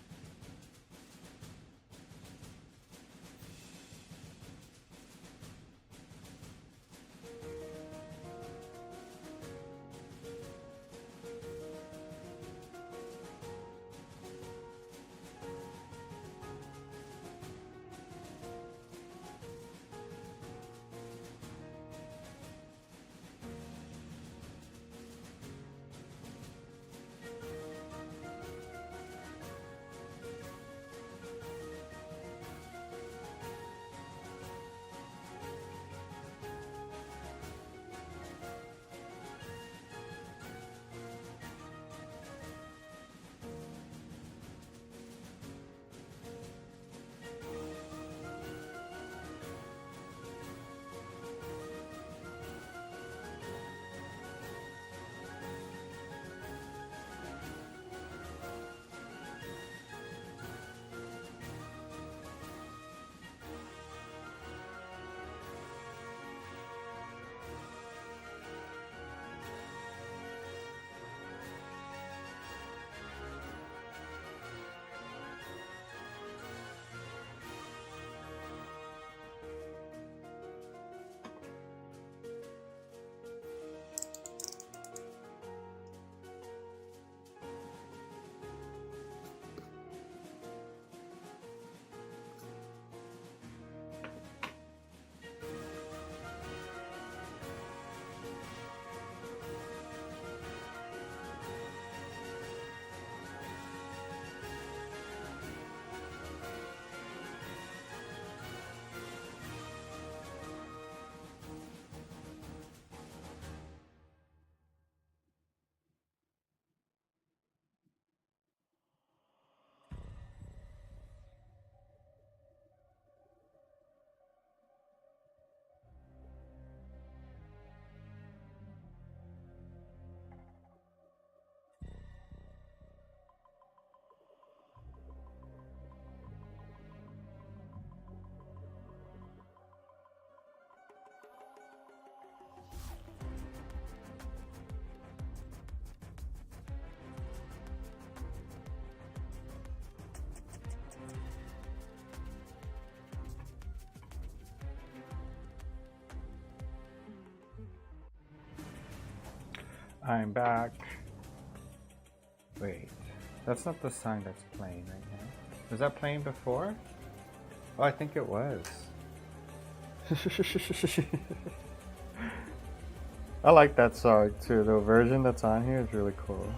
I'm back. Wait, that's not the song that's playing right now. Was that playing before? Oh, I think it was. I like that song too. The version that's on here is really cool.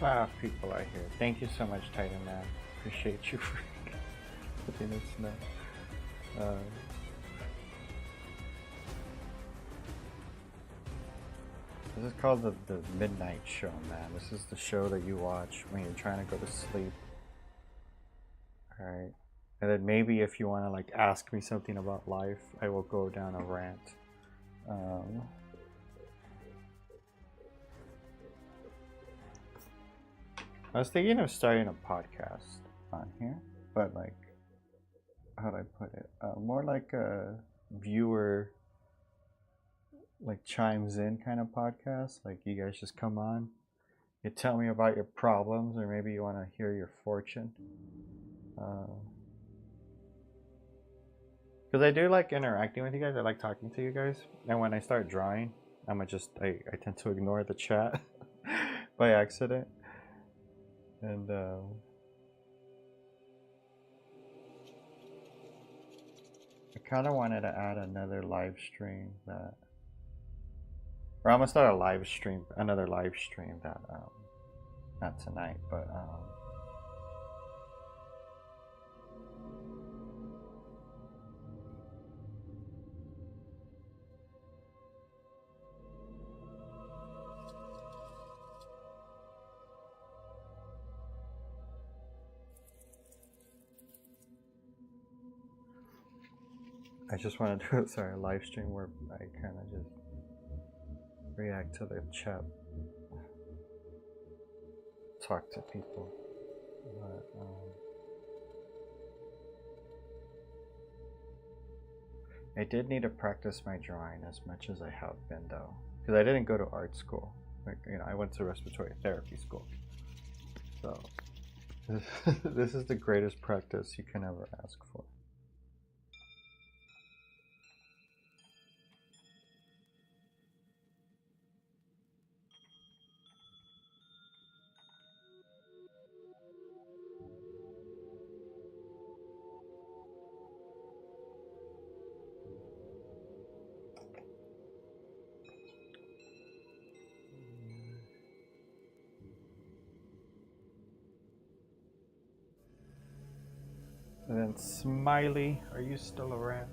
5 people are here. Thank you so much, Titan Man. Appreciate you for putting us now. This is called the Midnight Show, man. This is the show that you watch when you're trying to go to sleep. Alright. And then maybe if you want to like ask me something about life, I will go down a rant. I was thinking of starting a podcast on here, but like, how do I put it? More like a viewer, like chimes in kind of podcast. Like you guys just come on, you tell me about your problems, or maybe you want to hear your fortune. Because I do like interacting with you guys. I like talking to you guys. And when I start drawing, I tend to ignore the chat by accident. And I kind of wanted to add another live stream that, or I'm gonna start another live stream that, not tonight, but I just want to do a live stream where I kind of just react to the chat, talk to people. But, I did need to practice my drawing as much as I have been, though, because I didn't go to art school. Like, I went to respiratory therapy school. So this is the greatest practice you can ever ask for. And then Smiley, are you still around?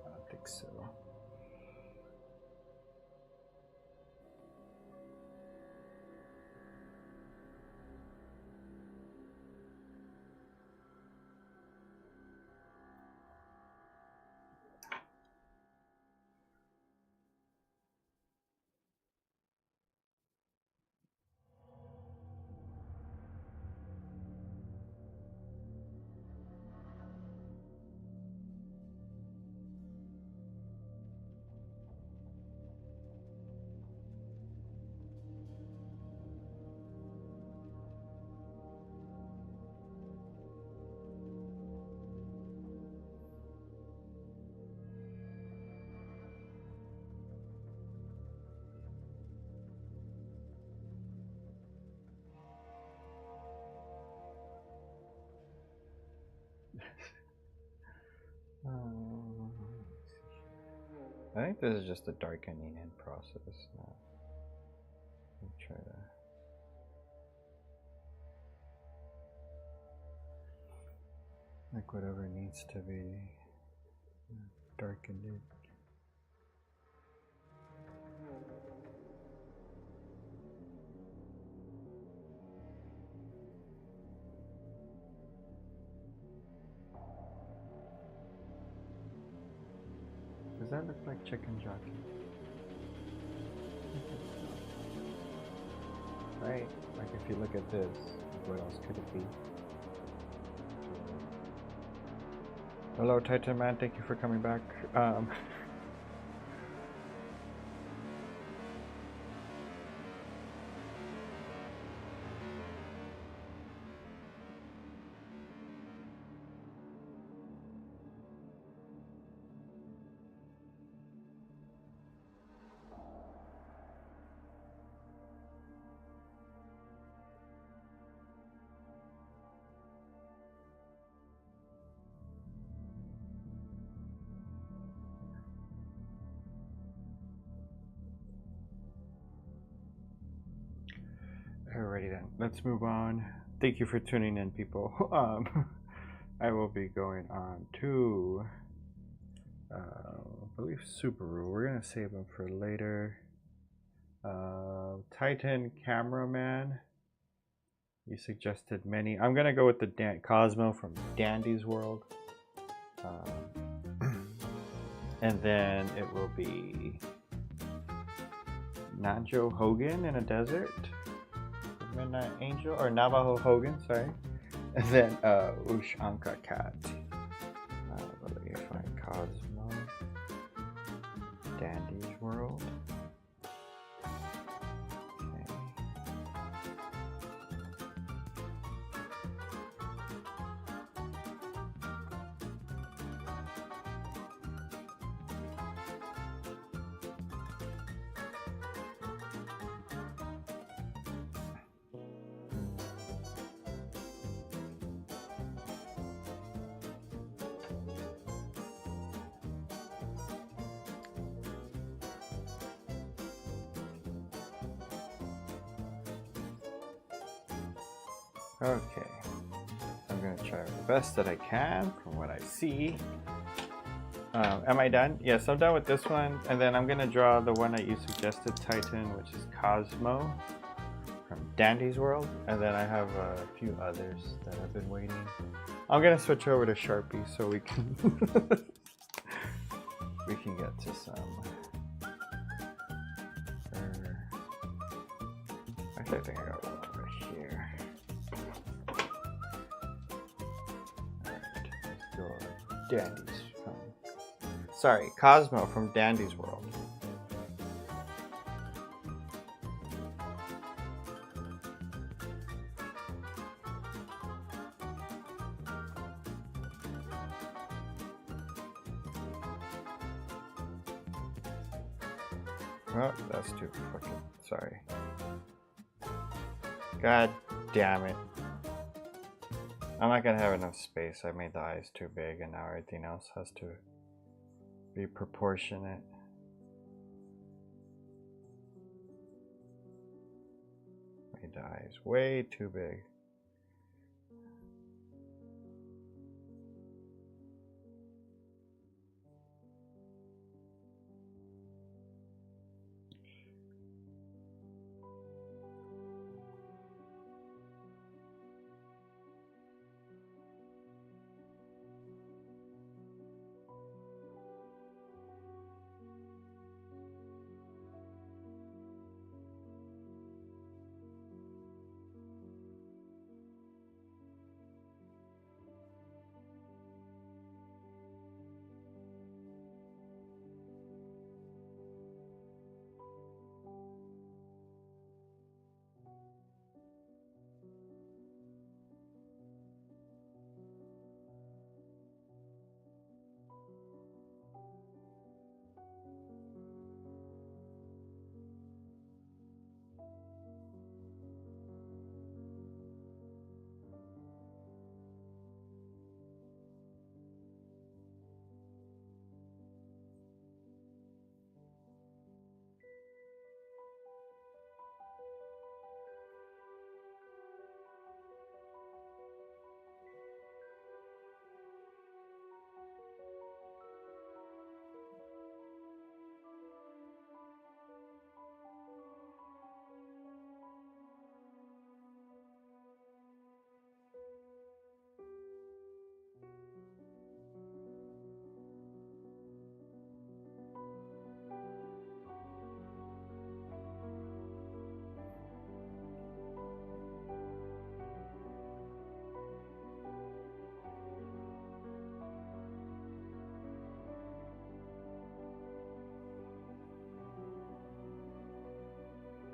I think so. I think this is just a darkening in process now. Let me try to. Like whatever needs to be darkened in. Does that look like chicken jockey? Right? Like if you look at this, what else could it be? Hello, Titan Man. Thank you for coming back. Alrighty then, let's move on. Thank you for tuning in, people. I will be going on to, I believe Subaru. We're gonna save him for later. Titan Cameraman. You suggested many. I'm gonna go with the Cosmo from Dandy's World. And then it will be Najo Hogan in a desert. Midnight Angel or Navajo Hogan, sorry. And then Ushanka Cat. Let me find Cosmo. Dandy's World. Okay, I'm gonna try the best that I can from what I see. Am I done? Yes, I'm done with this one, and then I'm gonna draw the one that you suggested, Titan, which is Cosmo from Dandy's World, and then I have a few others that I've been waiting. I'm gonna switch over to Sharpie so we can we can get to some. Actually, I think I got one over here. Dandy's from, sorry, Cosmo from Dandy's World. Oh, that's too fucking, sorry. God damn it. I'm not gonna have enough space. I made the eyes too big and now everything else has to be proportionate. Made the eyes way too big.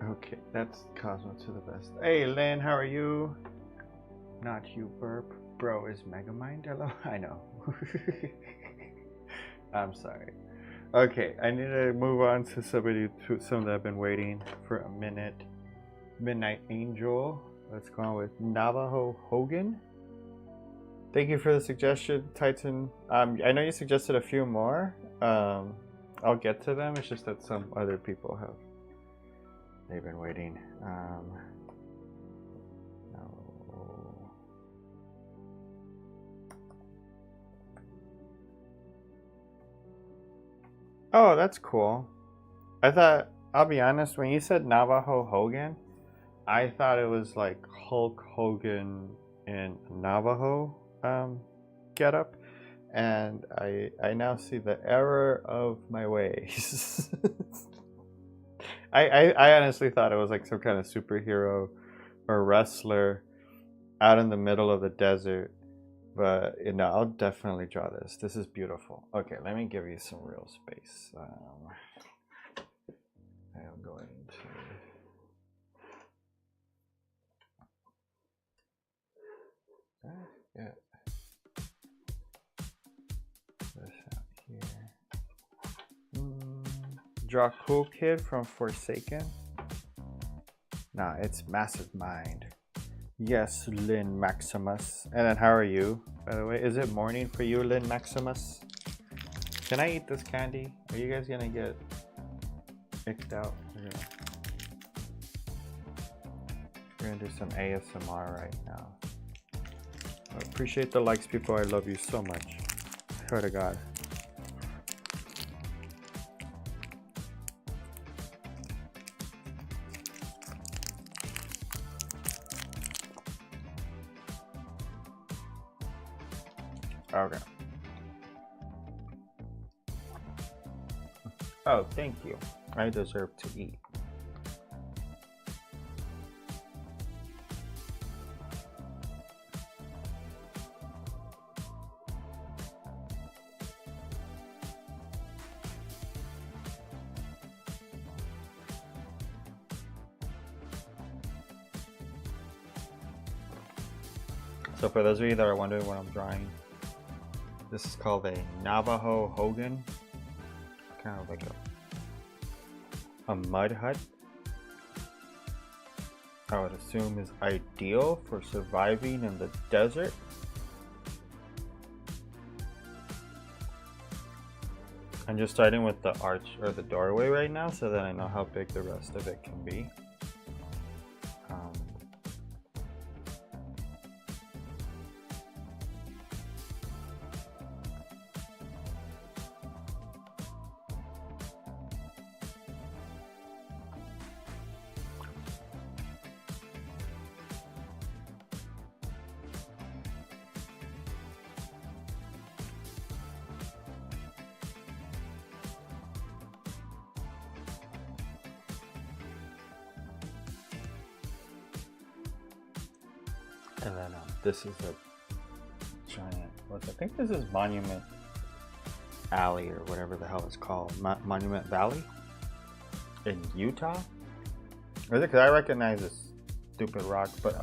Okay, that's Cosmo to the best. Hey Lynn, how are you? Not you, burp. Bro, is Megamind? Hello? I know. I'm sorry. Okay, I need to move on to some that have been waiting for a minute. Midnight Angel. Let's go on with Navajo Hogan. Thank you for the suggestion, Titan. I know you suggested a few more. I'll get to them. It's just that some other people have. They've been waiting. No. Oh, that's cool. I thought, I'll be honest, when you said Navajo Hogan, I thought it was like Hulk Hogan in Navajo getup, and I now see the error of my ways. I honestly thought it was like some kind of superhero or wrestler out in the middle of the desert, but you know, I'll definitely draw this. This is beautiful. Okay, let me give you some real space. I am going to. Yeah. This out here. Draw Cool Kid from Forsaken. Nah, it's Massive Mind. Yes, Lynn Maximus. And then how are you, by the way? Is it morning for you, Lynn Maximus? Can I eat this candy? Are you guys gonna get icked out? We're gonna do some ASMR right now. I appreciate the likes, people. I love you so much. Swear to God. Okay. Oh, thank you. I deserve to eat. So for those of you that are wondering what I'm drawing, this is called a Navajo Hogan, kind of like a mud hut. I would assume is ideal for surviving in the desert. I'm just starting with the arch or the doorway right now so that I know how big the rest of it can be. And then this is a giant, I think this is Monument Alley or whatever the hell it's called. Monument Valley in Utah? Or is it because I recognize this stupid rock, but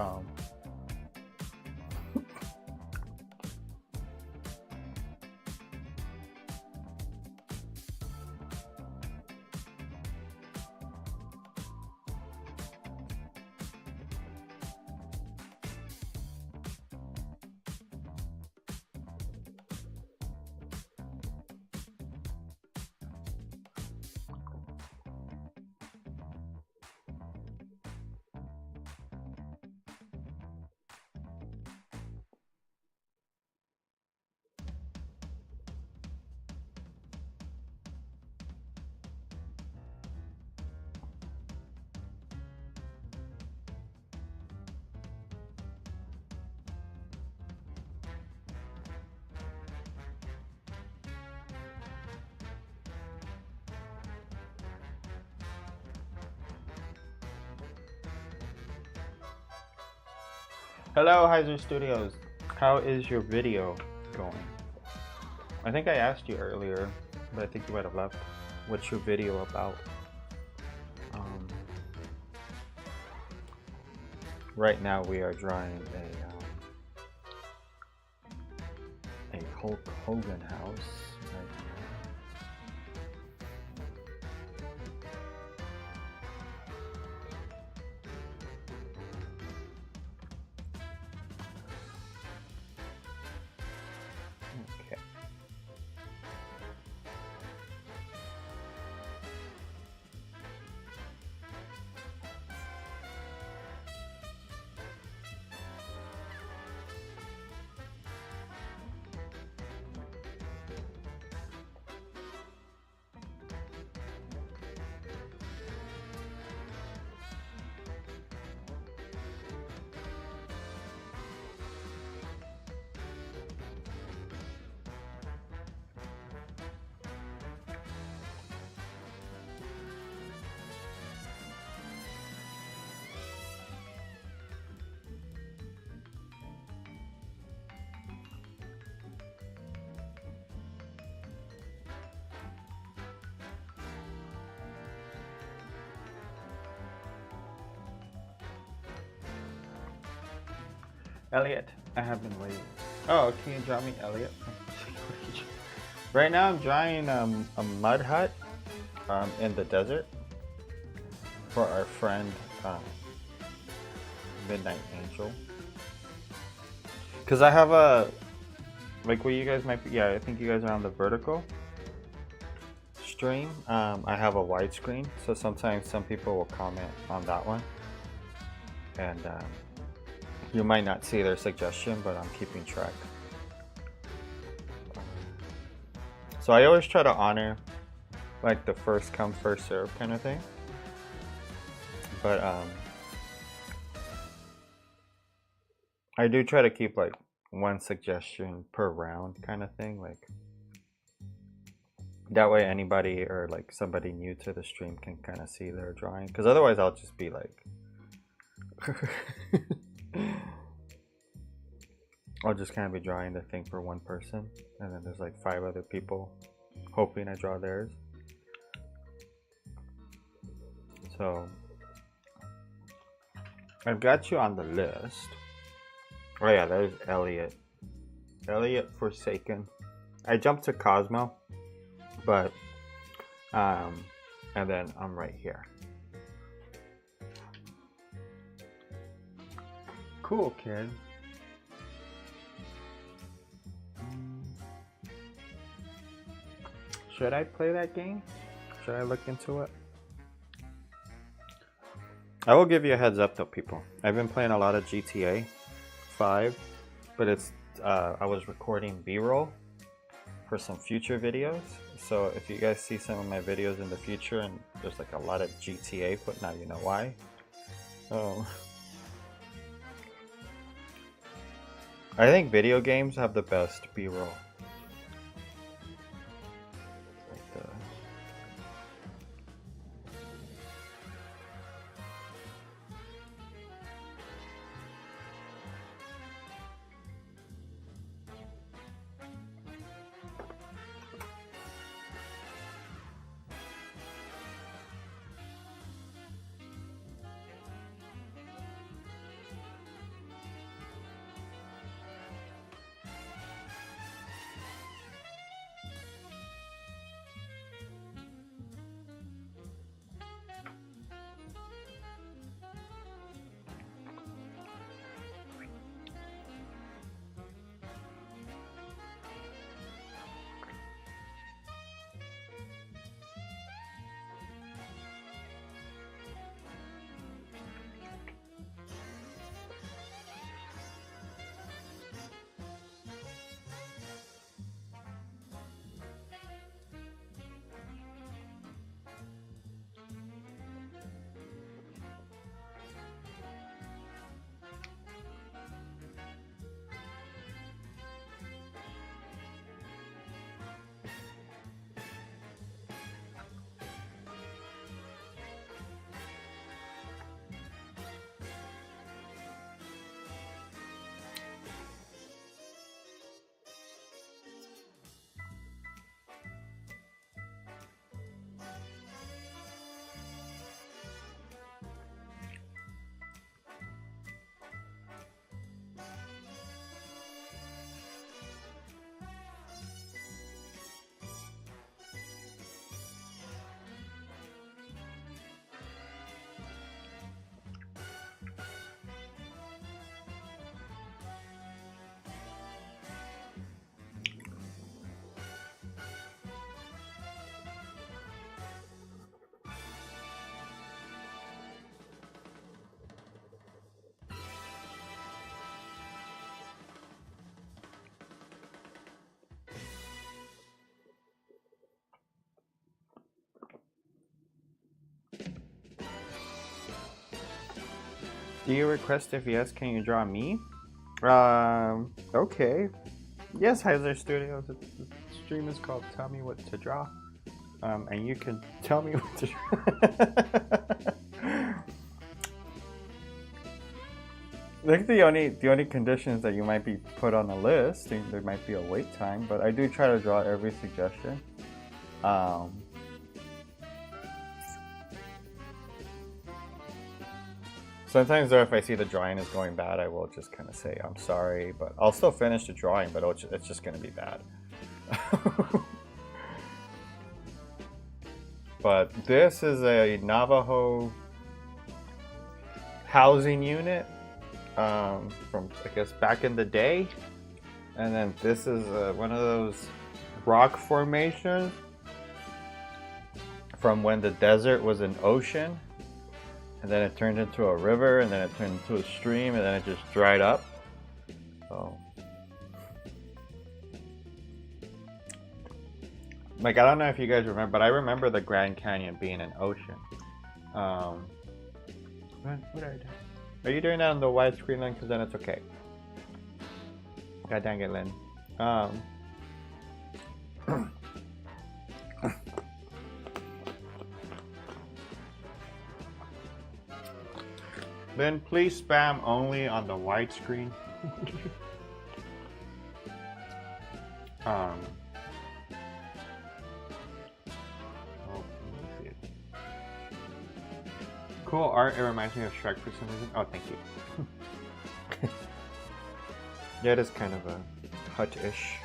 hello, Heiser Studios. How is your video going? I think I asked you earlier, but I think you might have left. What's your video about? Right now we are drawing a Hulk Hogan house. Right now. Okay. Elliot, I have been waiting. Oh, can you draw me Elliot? Right now I'm drawing a mud hut in the desert for our friend Midnight Angel. Because I have a, like what you guys might be, yeah, I think you guys are on the vertical stream. I have a widescreen, so sometimes some people will comment on that one. And you might not see their suggestion, but I'm keeping track. So I always try to honor like the first come first serve kind of thing. But I do try to keep like one suggestion per round kind of thing, like that way anybody or like somebody new to the stream can kind of see their drawing, because otherwise I'll just be like I'll just kind of be drawing the thing for one person, and then there's like 5 other people hoping I draw theirs. So I've got you on the list. Oh yeah, there's Elliot. Elliot Forsaken. I jumped to Cosmo, but and then I'm right here. Cool, kid. Should I play that game? Should I look into it? I will give you a heads up though, people. I've been playing a lot of GTA 5, but it's I was recording B-roll for some future videos. So if you guys see some of my videos in the future and there's like a lot of GTA, but now you know why. I think video games have the best B-roll. Do you request if yes, can you draw me? Okay. Yes, Heiser Studios. The stream is called Tell Me What to Draw. And you can tell me what to draw. I think the only conditions that you might be put on the list, there might be a wait time, but I do try to draw every suggestion. Sometimes though, if I see the drawing is going bad, I will just kind of say, I'm sorry, but I'll still finish the drawing, but it's just going to be bad. But this is a Navajo housing unit from, I guess, back in the day. And then this is one of those rock formations from when the desert was an ocean. And then it turned into a river, and then it turned into a stream, and then it just dried up. So, like, I don't know if you guys remember, but I remember the Grand Canyon being an ocean. What are you doing? Are you doing that on the widescreen, Lynn? Because then it's okay. God dang it, Lynn. Then please spam only on the widescreen. Oh, let me see it. Cool art. It reminds me of Shrek for some reason. Oh, thank you. Yeah, it is kind of a hut-ish.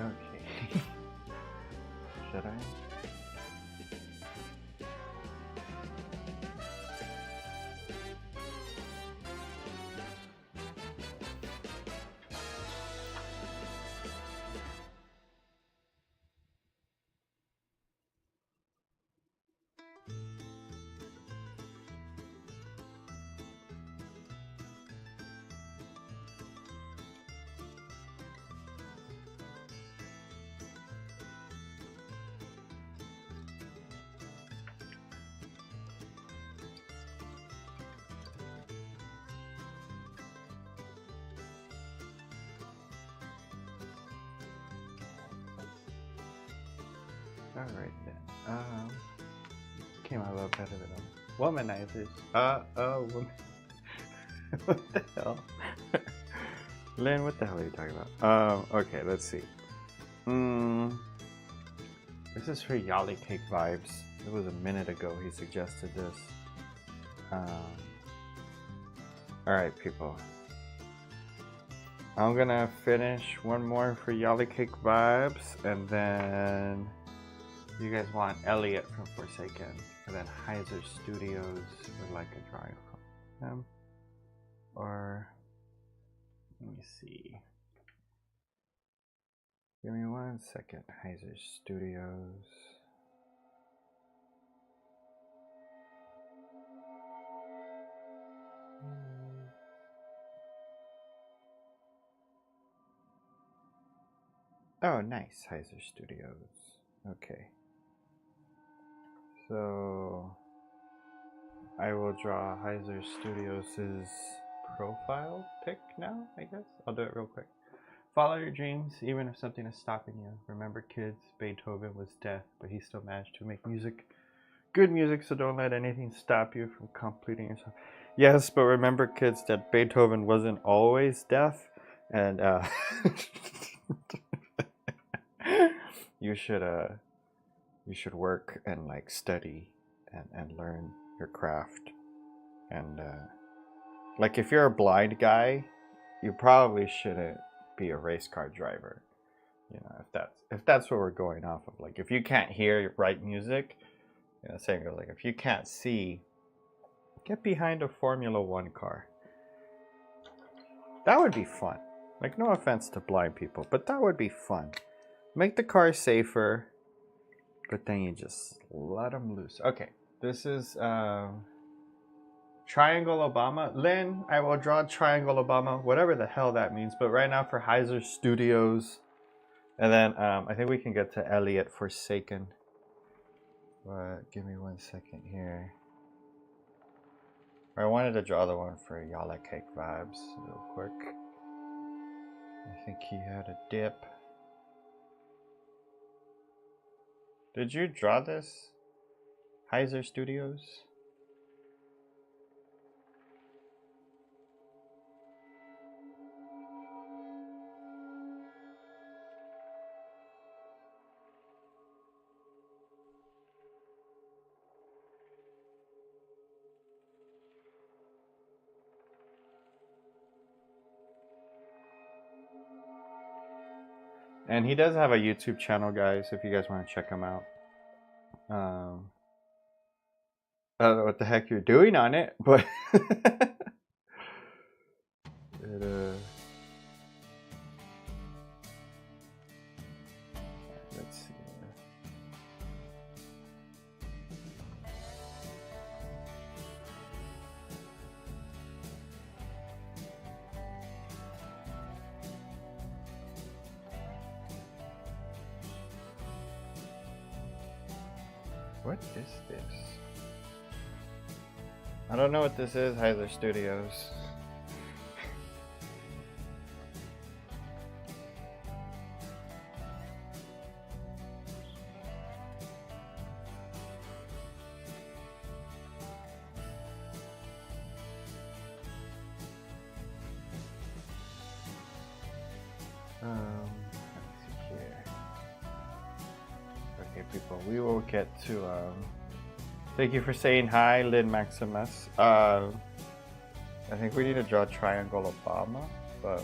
Okay. Should I? Alright then. Came out a little better than womanizers. Woman. What the hell? Lynn, what the hell are you talking about? Okay, let's see. This is for Yali Cake Vibes. It was a minute ago he suggested this. Alright, people. I'm gonna finish one more for Yali Cake Vibes, and then you guys want Elliot from Forsaken, and then Heiser Studios would like a drawing from him. Or, let me see. Give me 1 second, Heiser Studios. Oh, nice, Heiser Studios. Okay. So, I will draw Heiser Studios' profile pic now, I guess. I'll do it real quick. Follow your dreams, even if something is stopping you. Remember, kids, Beethoven was deaf, but he still managed to make music. Good music, so don't let anything stop you from completing yourself. Yes, but remember, kids, that Beethoven wasn't always deaf, and you should work and like study and learn your craft. And like if you're a blind guy you probably shouldn't be a race car driver. You know, if that's what we're going off of. Like, if you can't hear right music, you know, saying like if you can't see, get behind a Formula One car. That would be fun. Like, no offense to blind people, but that would be fun. Make the car safer, but then you just let them loose. Okay, this is Triangle Obama. Lynn, I will draw Triangle Obama, whatever the hell that means. But right now for Heiser Studios. And then I think we can get to Elliot Forsaken. But give me 1 second here. I wanted to draw the one for Yala Cake Vibes real quick. I think he had a dip. Did you draw this? Heiser Studios? And he does have a YouTube channel, guys, if you guys want to check him out. I don't know what the heck you're doing on it, but let's see. What is this? I don't know what this is, Heiser Studios. Let's see here. Okay, people, we will get to thank you for saying hi, Lynn Maximus. I think we need to draw Triangle Obama, but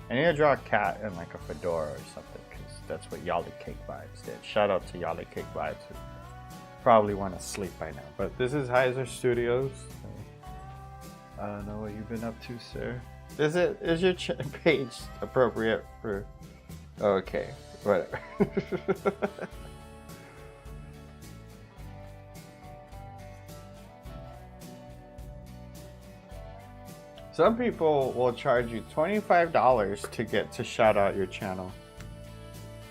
I need to draw a cat in like a fedora or something, because that's what Yali Cake Vibes did. Shout out to Yali Cake Vibes, who probably want to sleep by now. But this is Heiser Studios. I don't know what you've been up to, sir. Is your page appropriate for? Okay, whatever. Some people will charge you $25 to get to shout out your channel.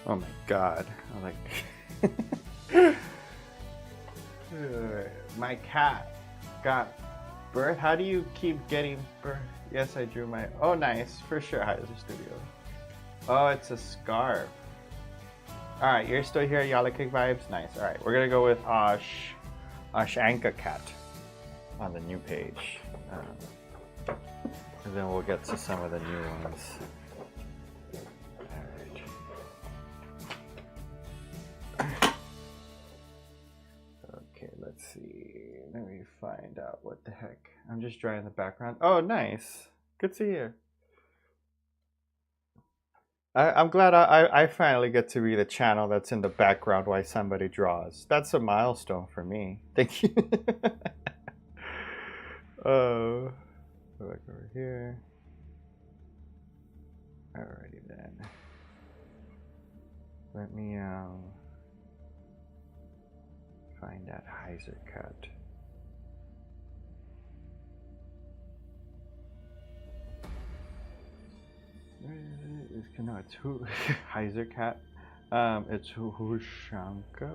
Oh my god. I'm like my cat got birth. How do you keep getting birth? Yes, I drew my. Oh, nice. For sure, Heiser Studio. Oh, it's a scarf. Alright, you're still here, Yala Cake Vibes? Nice. Alright, we're gonna go with Ashanka Cat on the new page. And then we'll get to some of the new ones. Alright. Okay, let's see. Let me find out what the heck. I'm just drawing the background. Oh, nice. Good to hear. I'm glad I finally get to read a channel that's in the background while somebody draws. That's a milestone for me. Thank you. Go back over here. Alrighty then. Let me find that Heiser cut. Where is it? It's who Heiser cat. It's Ushanka.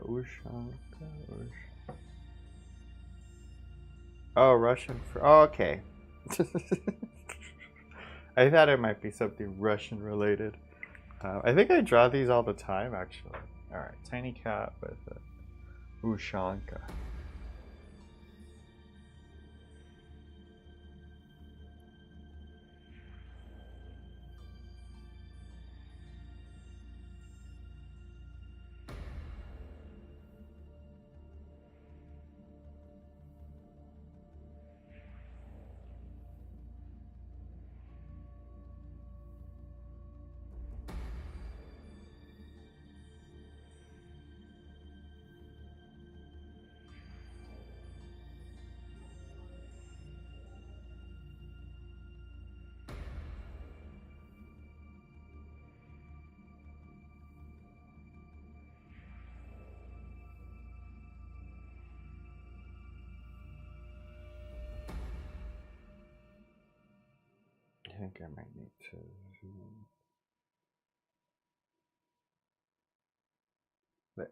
Oh, Russian for. Oh, okay. I thought it might be something Russian related. I think I draw these all the time, actually. All right, tiny cat with Ushanka. think I might need to zoom. There.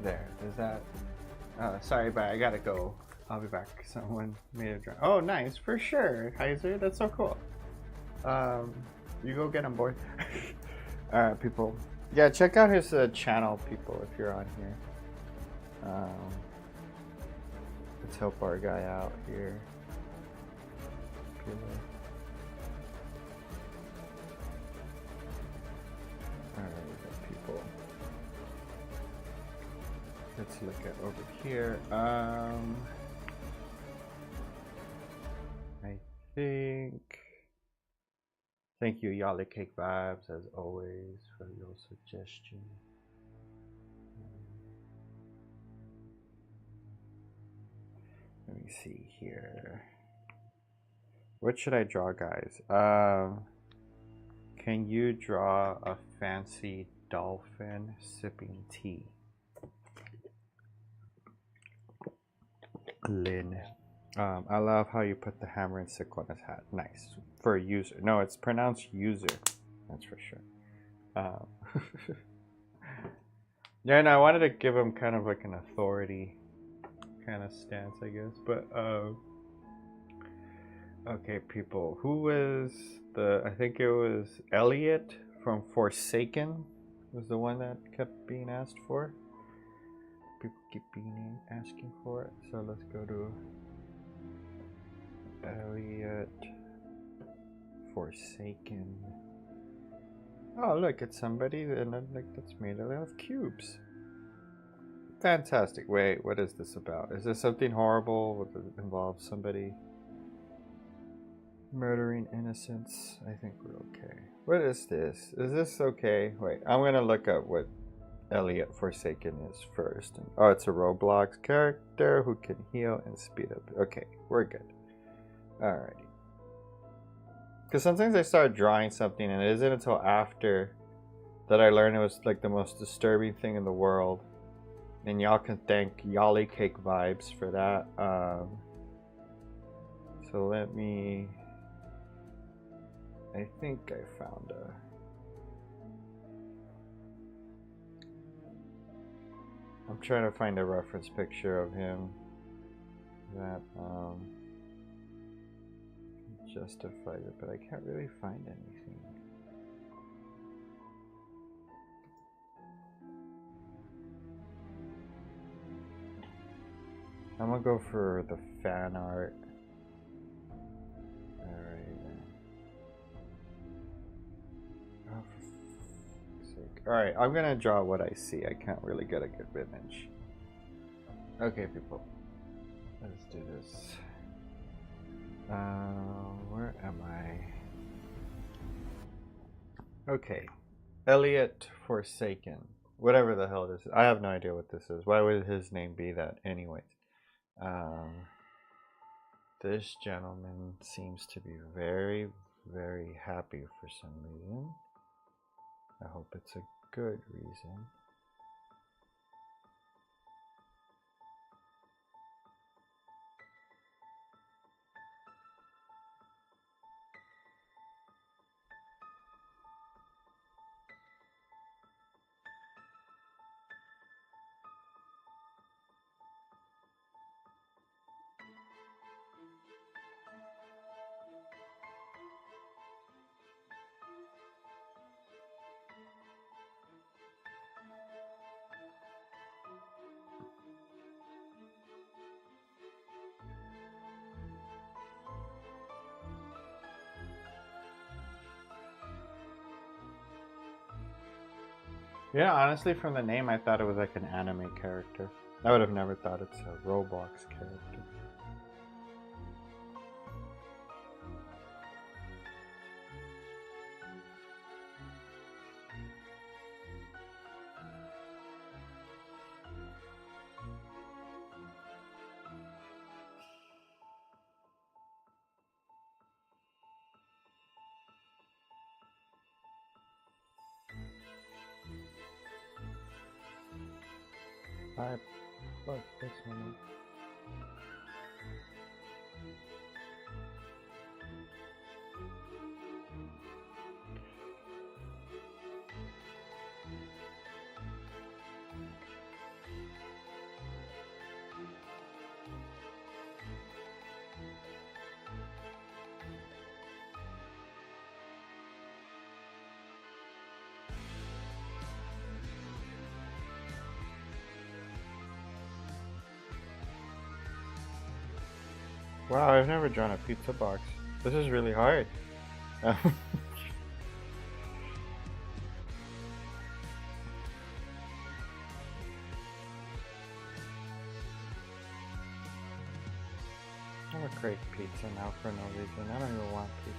There, is that? Sorry, but I gotta go. I'll be back. Someone made a drawing. Oh, nice, for sure, Heiser. That's so cool. You go get on board. All right, people. Yeah, check out his channel, people, if you're on here. Let's help our guy out here. All right, people. Let's look at over here. I think. Thank you, Yali Cake Vibes, as always, for your suggestion. Let me see here. What should I draw, guys? Can you draw a fancy dolphin sipping tea? Lynn. I love how you put the hammer and sickle on his hat. Nice. For a user. No, it's pronounced user. That's for sure. Yeah, and I wanted to give him kind of like an authority kind of stance, I guess. But, okay, people. Who was the... I think it was Elliot from Forsaken was the one that kept being asked for. People keep being asking for it. So let's go to... Elliot Forsaken. Oh, look, it's somebody that's made out of cubes. Fantastic. Wait, what is this about? Is this something horrible? Would it involve somebody murdering innocents? I think we're okay. What is this? Is this okay? Wait, I'm gonna look up what Elliot Forsaken is first. Oh, it's a Roblox character who can heal and speed up. Okay, we're good. Alrighty. Because sometimes I start drawing something and it isn't until after that I learned it was like the most disturbing thing in the world. And y'all can thank Yali Cake Vibes for that. So let me... I think I found a... I'm trying to find a reference picture of him that justifies it, but I can't really find anything. I'm gonna go for the fan art. Alright. Oh, for fuck's sake. Alright, I'm gonna draw what I see. I can't really get a good image. Okay, people. Let's do this. Where am I? Okay. Elliot Forsaken. Whatever the hell this is. I have no idea what this is. Why would his name be that anyways? This gentleman seems to be very, very happy for some reason. I hope it's a good reason. Yeah, honestly, from the name, I thought it was like an anime character. I would have never thought it's a Roblox character. I fuck this one. Wow, I've never drawn a pizza box. This is really hard. I'm gonna create pizza now for no reason. I don't even want pizza.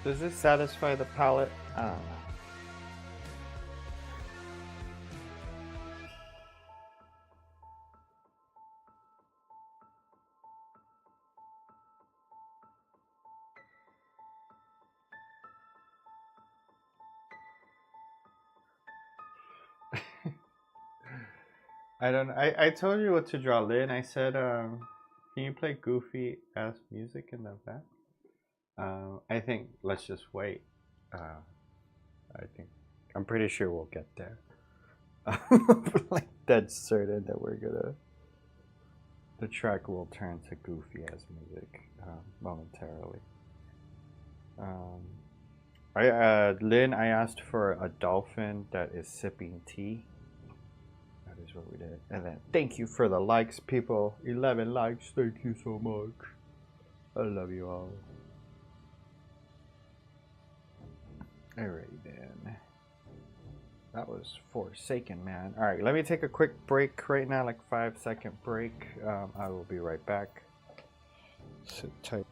Does this satisfy the palette? I don't know. I told you what to draw, Lynn. I said, can you play goofy ass music in the back? I think let's just wait. I'm pretty sure we'll get there. Like dead certain that the track will turn to goofy ass music momentarily. Lynn, I asked for a dolphin that is sipping tea. That is what we did. And then thank you for the likes, people. 11 likes. Thank you so much. I love you all. Alright then. That was Forsaken, man. Alright, let me take a quick break right now, like 5-second break. I will be right back. Sit tight.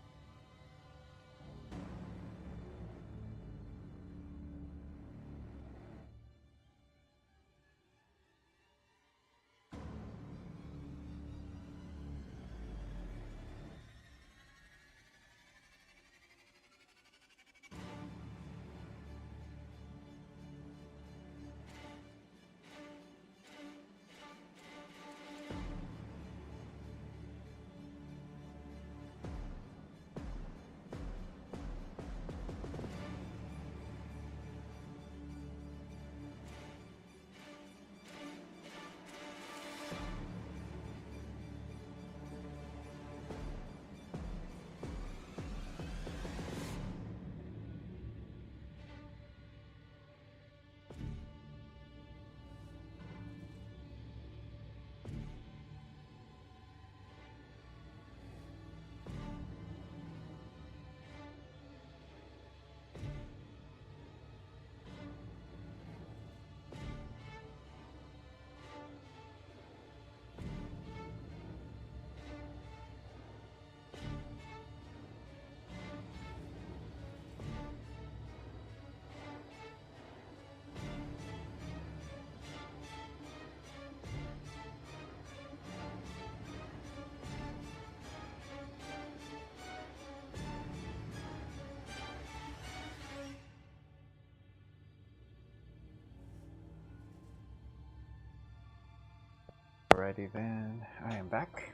Alrighty then, I am back.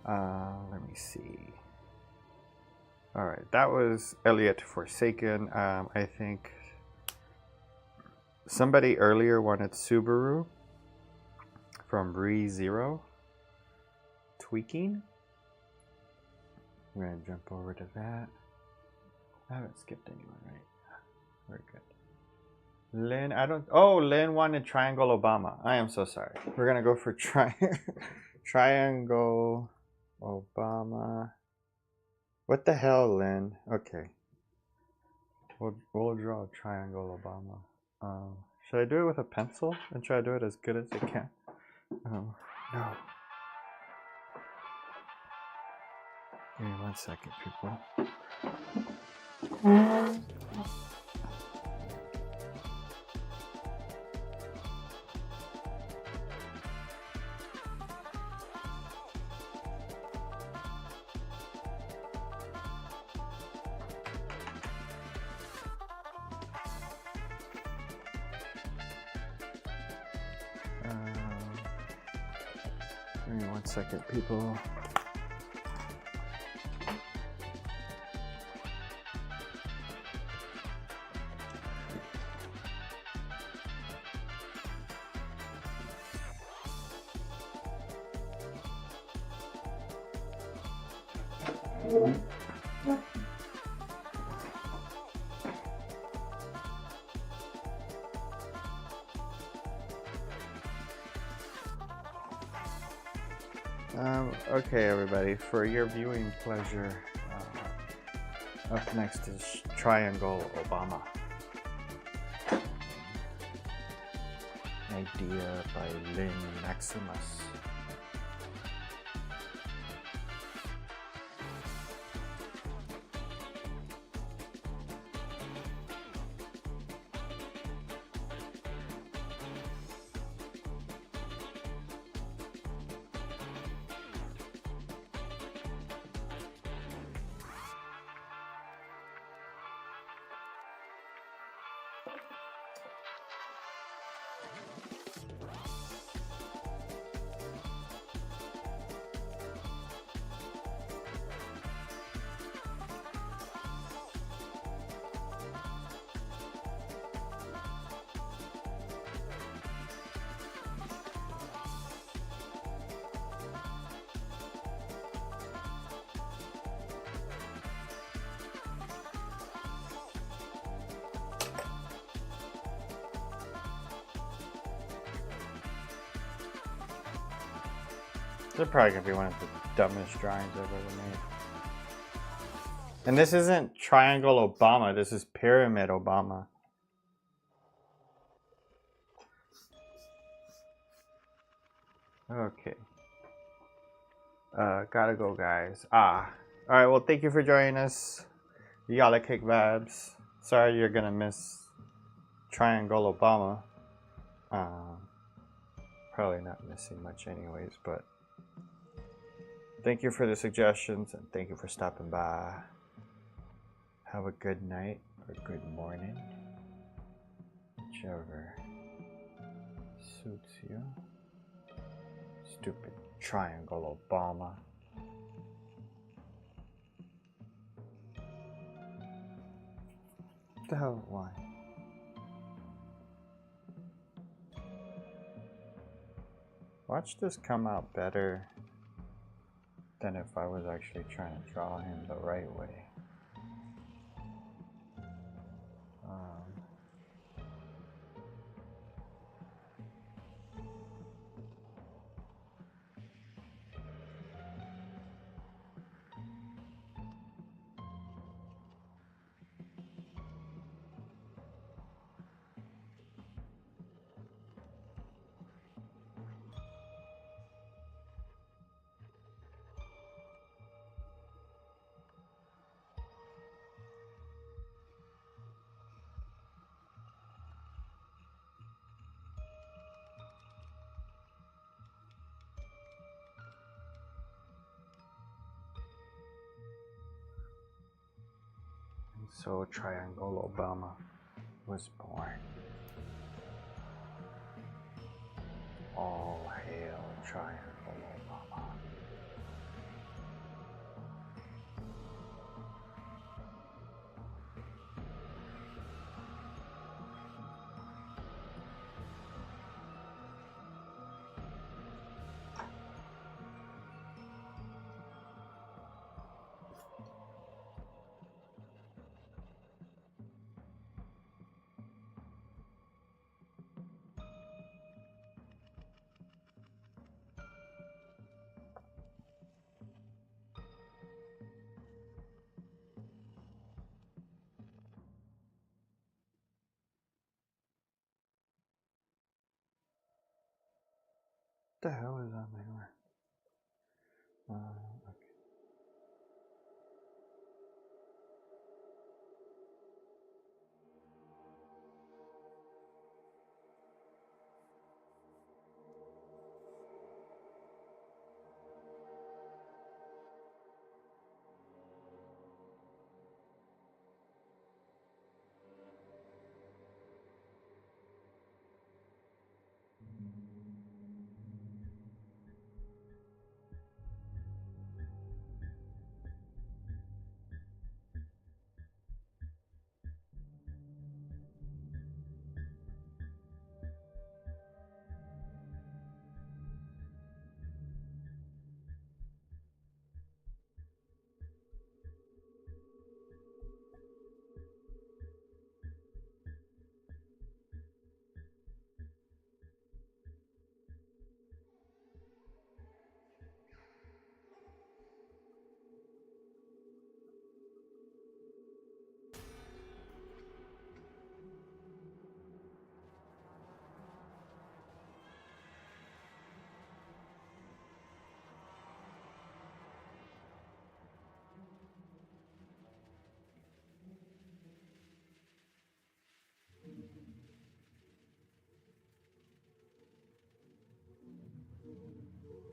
Let me see. Alright, that was Elliot Forsaken. I think somebody earlier wanted Subaru from ReZero. Tweaking. I'm gonna jump over to that. I haven't skipped anyone, right? Very good. Lynn, I don't. Oh, Lynn wanted Triangle Obama. I am so sorry. We're gonna go for Triangle Obama. What the hell, Lynn? Okay. We'll draw a Triangle Obama. Should I do it with a pencil and try to do it as good as I can? No. Give me 1 second, people. Give me 1 second, people. Okay, everybody, for your viewing pleasure, up next is Triangle Obama. Idea by Lynn Maximus. This is probably gonna be one of the dumbest drawings I've ever made. And this isn't Triangle Obama, this is Pyramid Obama. Okay. Gotta go, guys. Alright, well, thank you for joining us. Y'all kick vibes. Sorry you're gonna miss Triangle Obama. Probably not missing much anyways, but thank you for the suggestions and thank you for stopping by. Have a good night or good morning, whichever suits you. Stupid Triangle Obama. What the hell? Why? Watch this come out better than if I was actually trying to draw him the right way. So Triangle Obama was born. All hail triangle, Obama. What the hell is that anyway? Okay.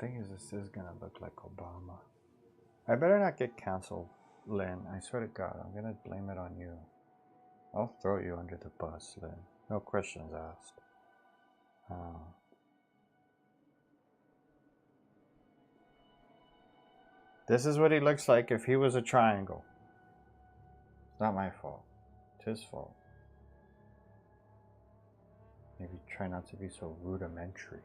Thing is, this is gonna look like Obama. I better not get canceled, Lynn. I swear to God, I'm gonna blame it on you. I'll throw you under the bus, Lynn. No questions asked. This is what he looks like if he was a triangle. It's not my fault. It's his fault. Maybe try not to be so rudimentary.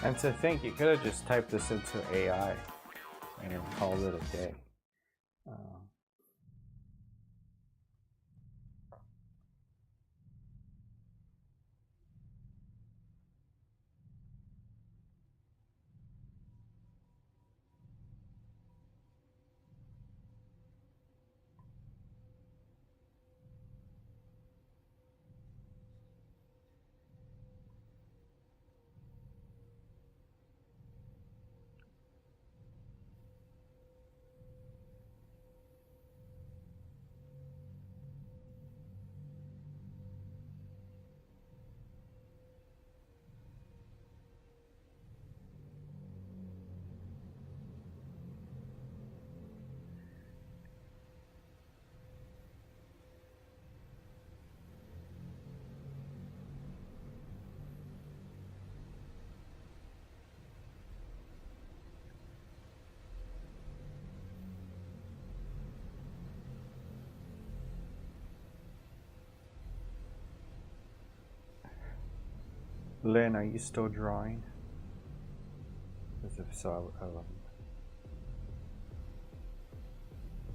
And to think, you could have just typed this into AI and call it a day. Lynn, are you still drawing? Because if so,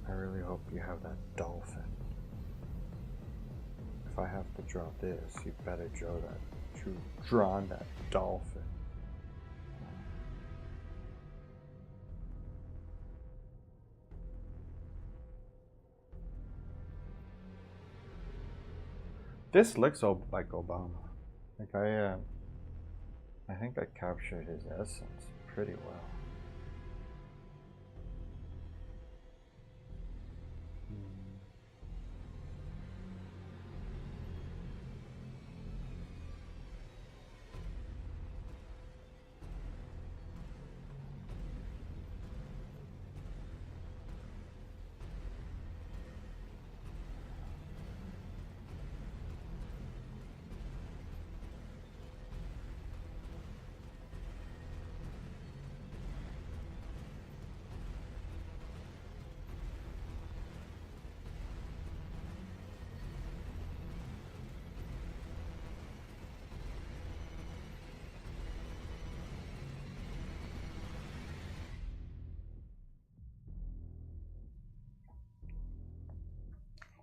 I really hope you have that dolphin. If I have to draw this, you better draw that dolphin. This looks like Obama. Like I think I captured his essence pretty well.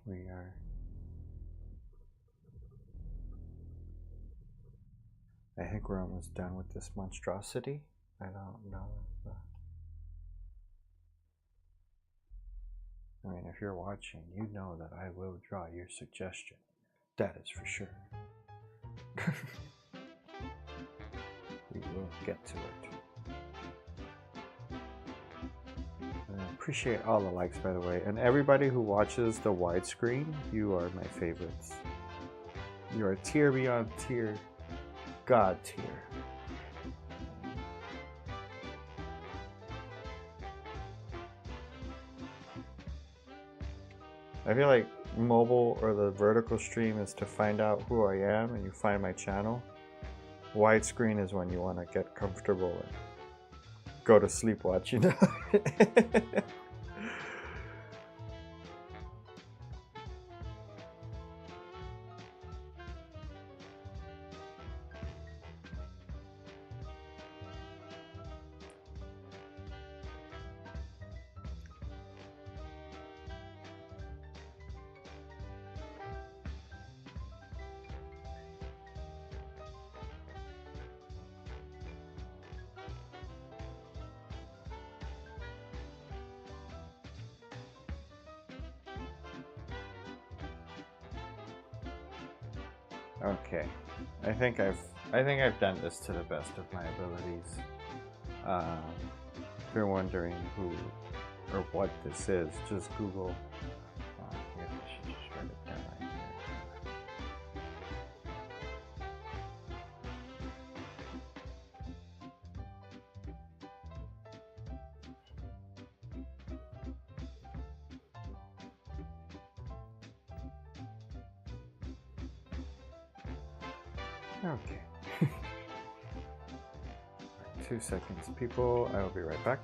We are. I think we're almost done with this monstrosity. I don't know. I mean, if you're watching, you know that I will draw your suggestion. That is for sure. We will get to it. I appreciate all the likes, by the way. And everybody who watches the widescreen, you are my favorites. You are tier beyond tier. God tier. I feel like mobile or the vertical stream is to find out who I am and you find my channel. Widescreen is when you want to get comfortable and go to sleep watching. Okay, I think I've done this to the best of my abilities. If you're wondering who or what this is, just Google. Maybe I should just write it down right here. Okay. 2 seconds, people. I will be right back.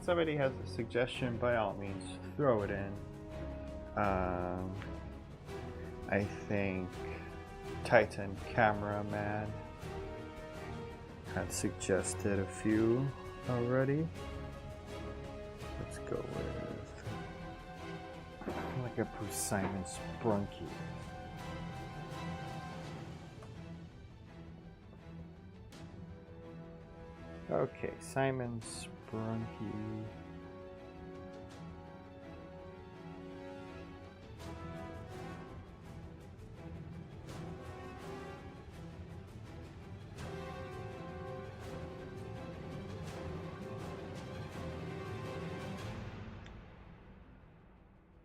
if somebody has a suggestion, by all means, throw it in. I think Titan Cameraman had suggested a few already. Let's go with, like a Simon Sprunky. Okay, Simon Sprunky.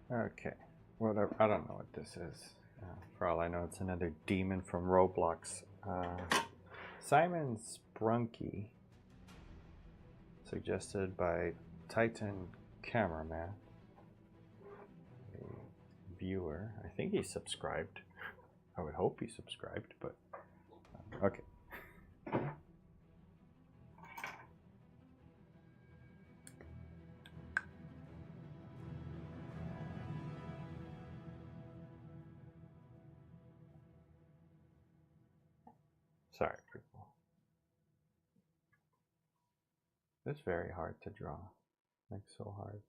Okay, whatever. I don't know what this is. For all I know, it's another demon from Roblox. Simon Sprunky, suggested by Titan Cameraman, a viewer. I think he's subscribed. I would hope he's subscribed, but okay. Sorry, people. It's very hard to draw. Like, so hard.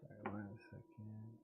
Sorry, 1 second.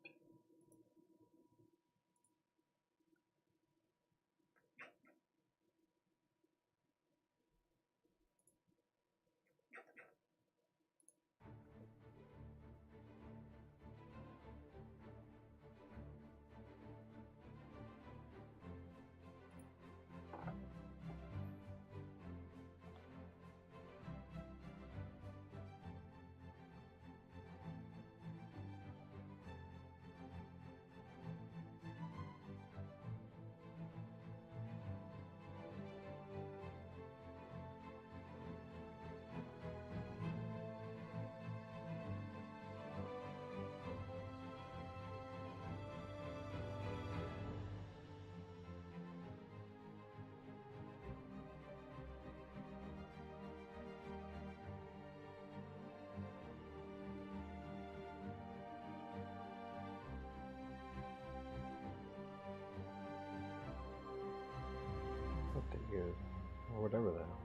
What the good, or whatever the hell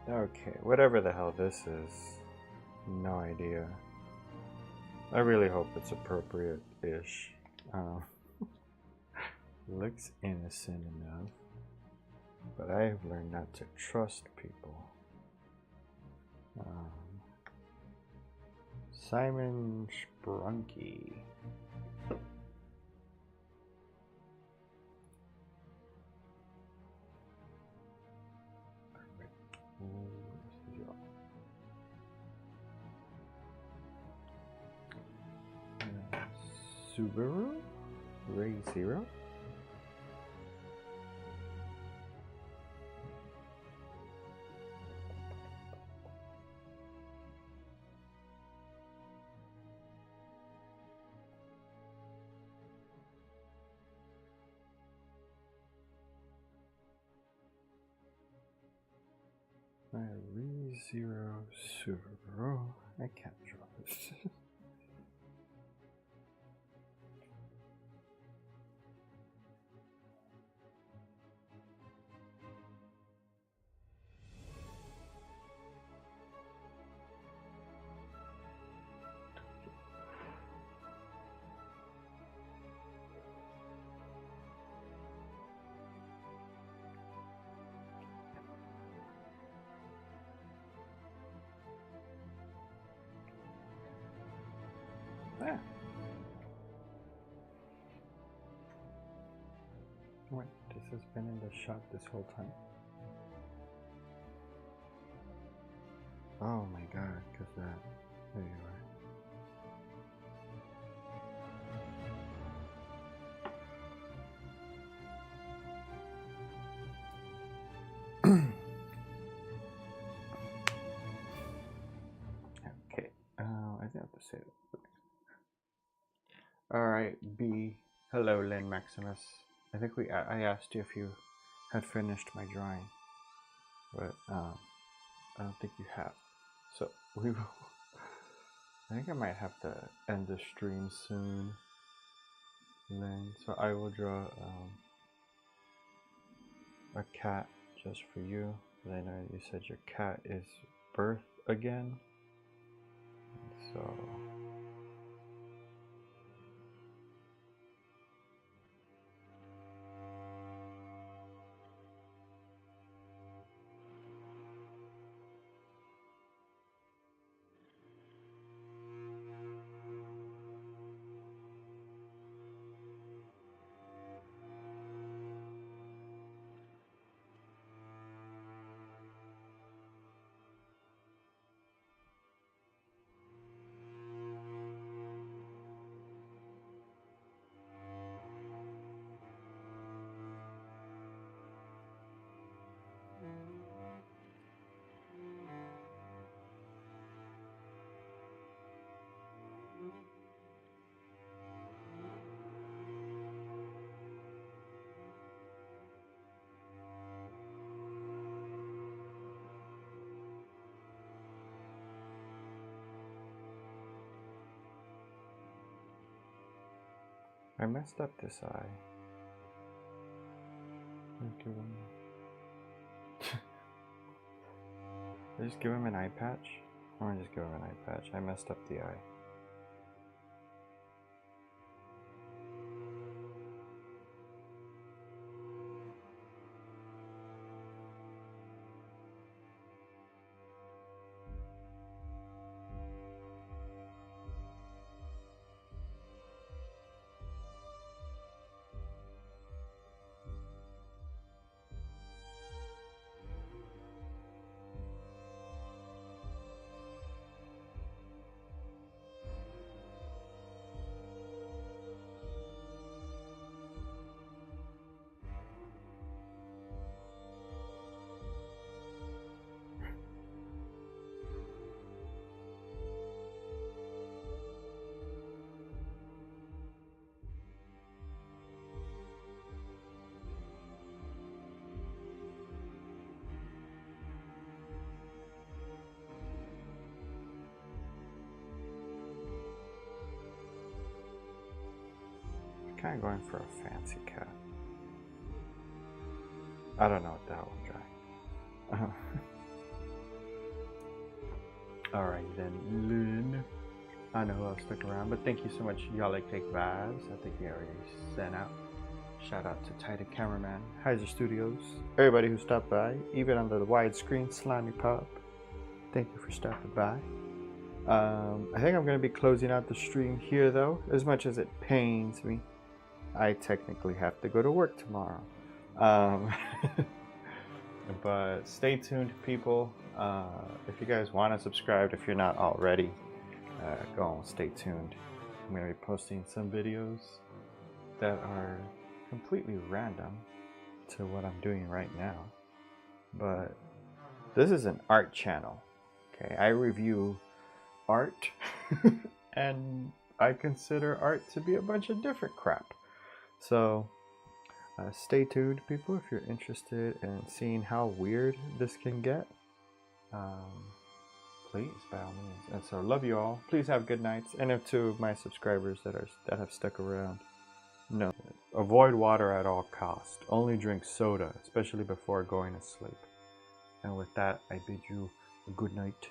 it is. Okay, whatever the hell this is, no idea. I really hope it's appropriate-ish. Looks innocent enough, but I have learned not to trust people. Simon Sprunky. Subaru? Ray Zero? Ray Zero Subaru. I can't draw this. Yeah. Wait, this has been in the shot this whole time? Oh my god, because that. There you are. Okay, I think I have to say that. Alright, B. Hello, Lynn Maximus. I think I asked you if you had finished my drawing, but I don't think you have. So we will. I think I might have to end the stream soon, Lynn. So I will draw a cat just for you. I know you said your cat is birth again, so. I messed up this eye. I just give him an eye patch? Or just give him an eye patch. I messed up the eye. Kind of going for a fancy cat. I don't know what that will dry. Alright then, Lynn. I know who else stuck around, but thank you so much, y'all like Take Vibes. I think we already sent out. Shout out to Titan Cameraman, Heiser Studios, everybody who stopped by, even on the widescreen Slimy Pop. Thank you for stopping by. I think I'm going to be closing out the stream here though, as much as it pains me. I technically have to go to work tomorrow. But stay tuned, people. If you guys want to subscribe, if you're not already, go on, stay tuned. I'm going to be posting some videos that are completely random to what I'm doing right now. But this is an art channel. Okay, I review art and I consider art to be a bunch of different crap. So stay tuned, people, if you're interested in seeing how weird this can get. Please, by all means. And so, love you all. Please have good nights. And if two of my subscribers that have stuck around, no, avoid water at all costs. Only drink soda, especially before going to sleep. And with that, I bid you a good night.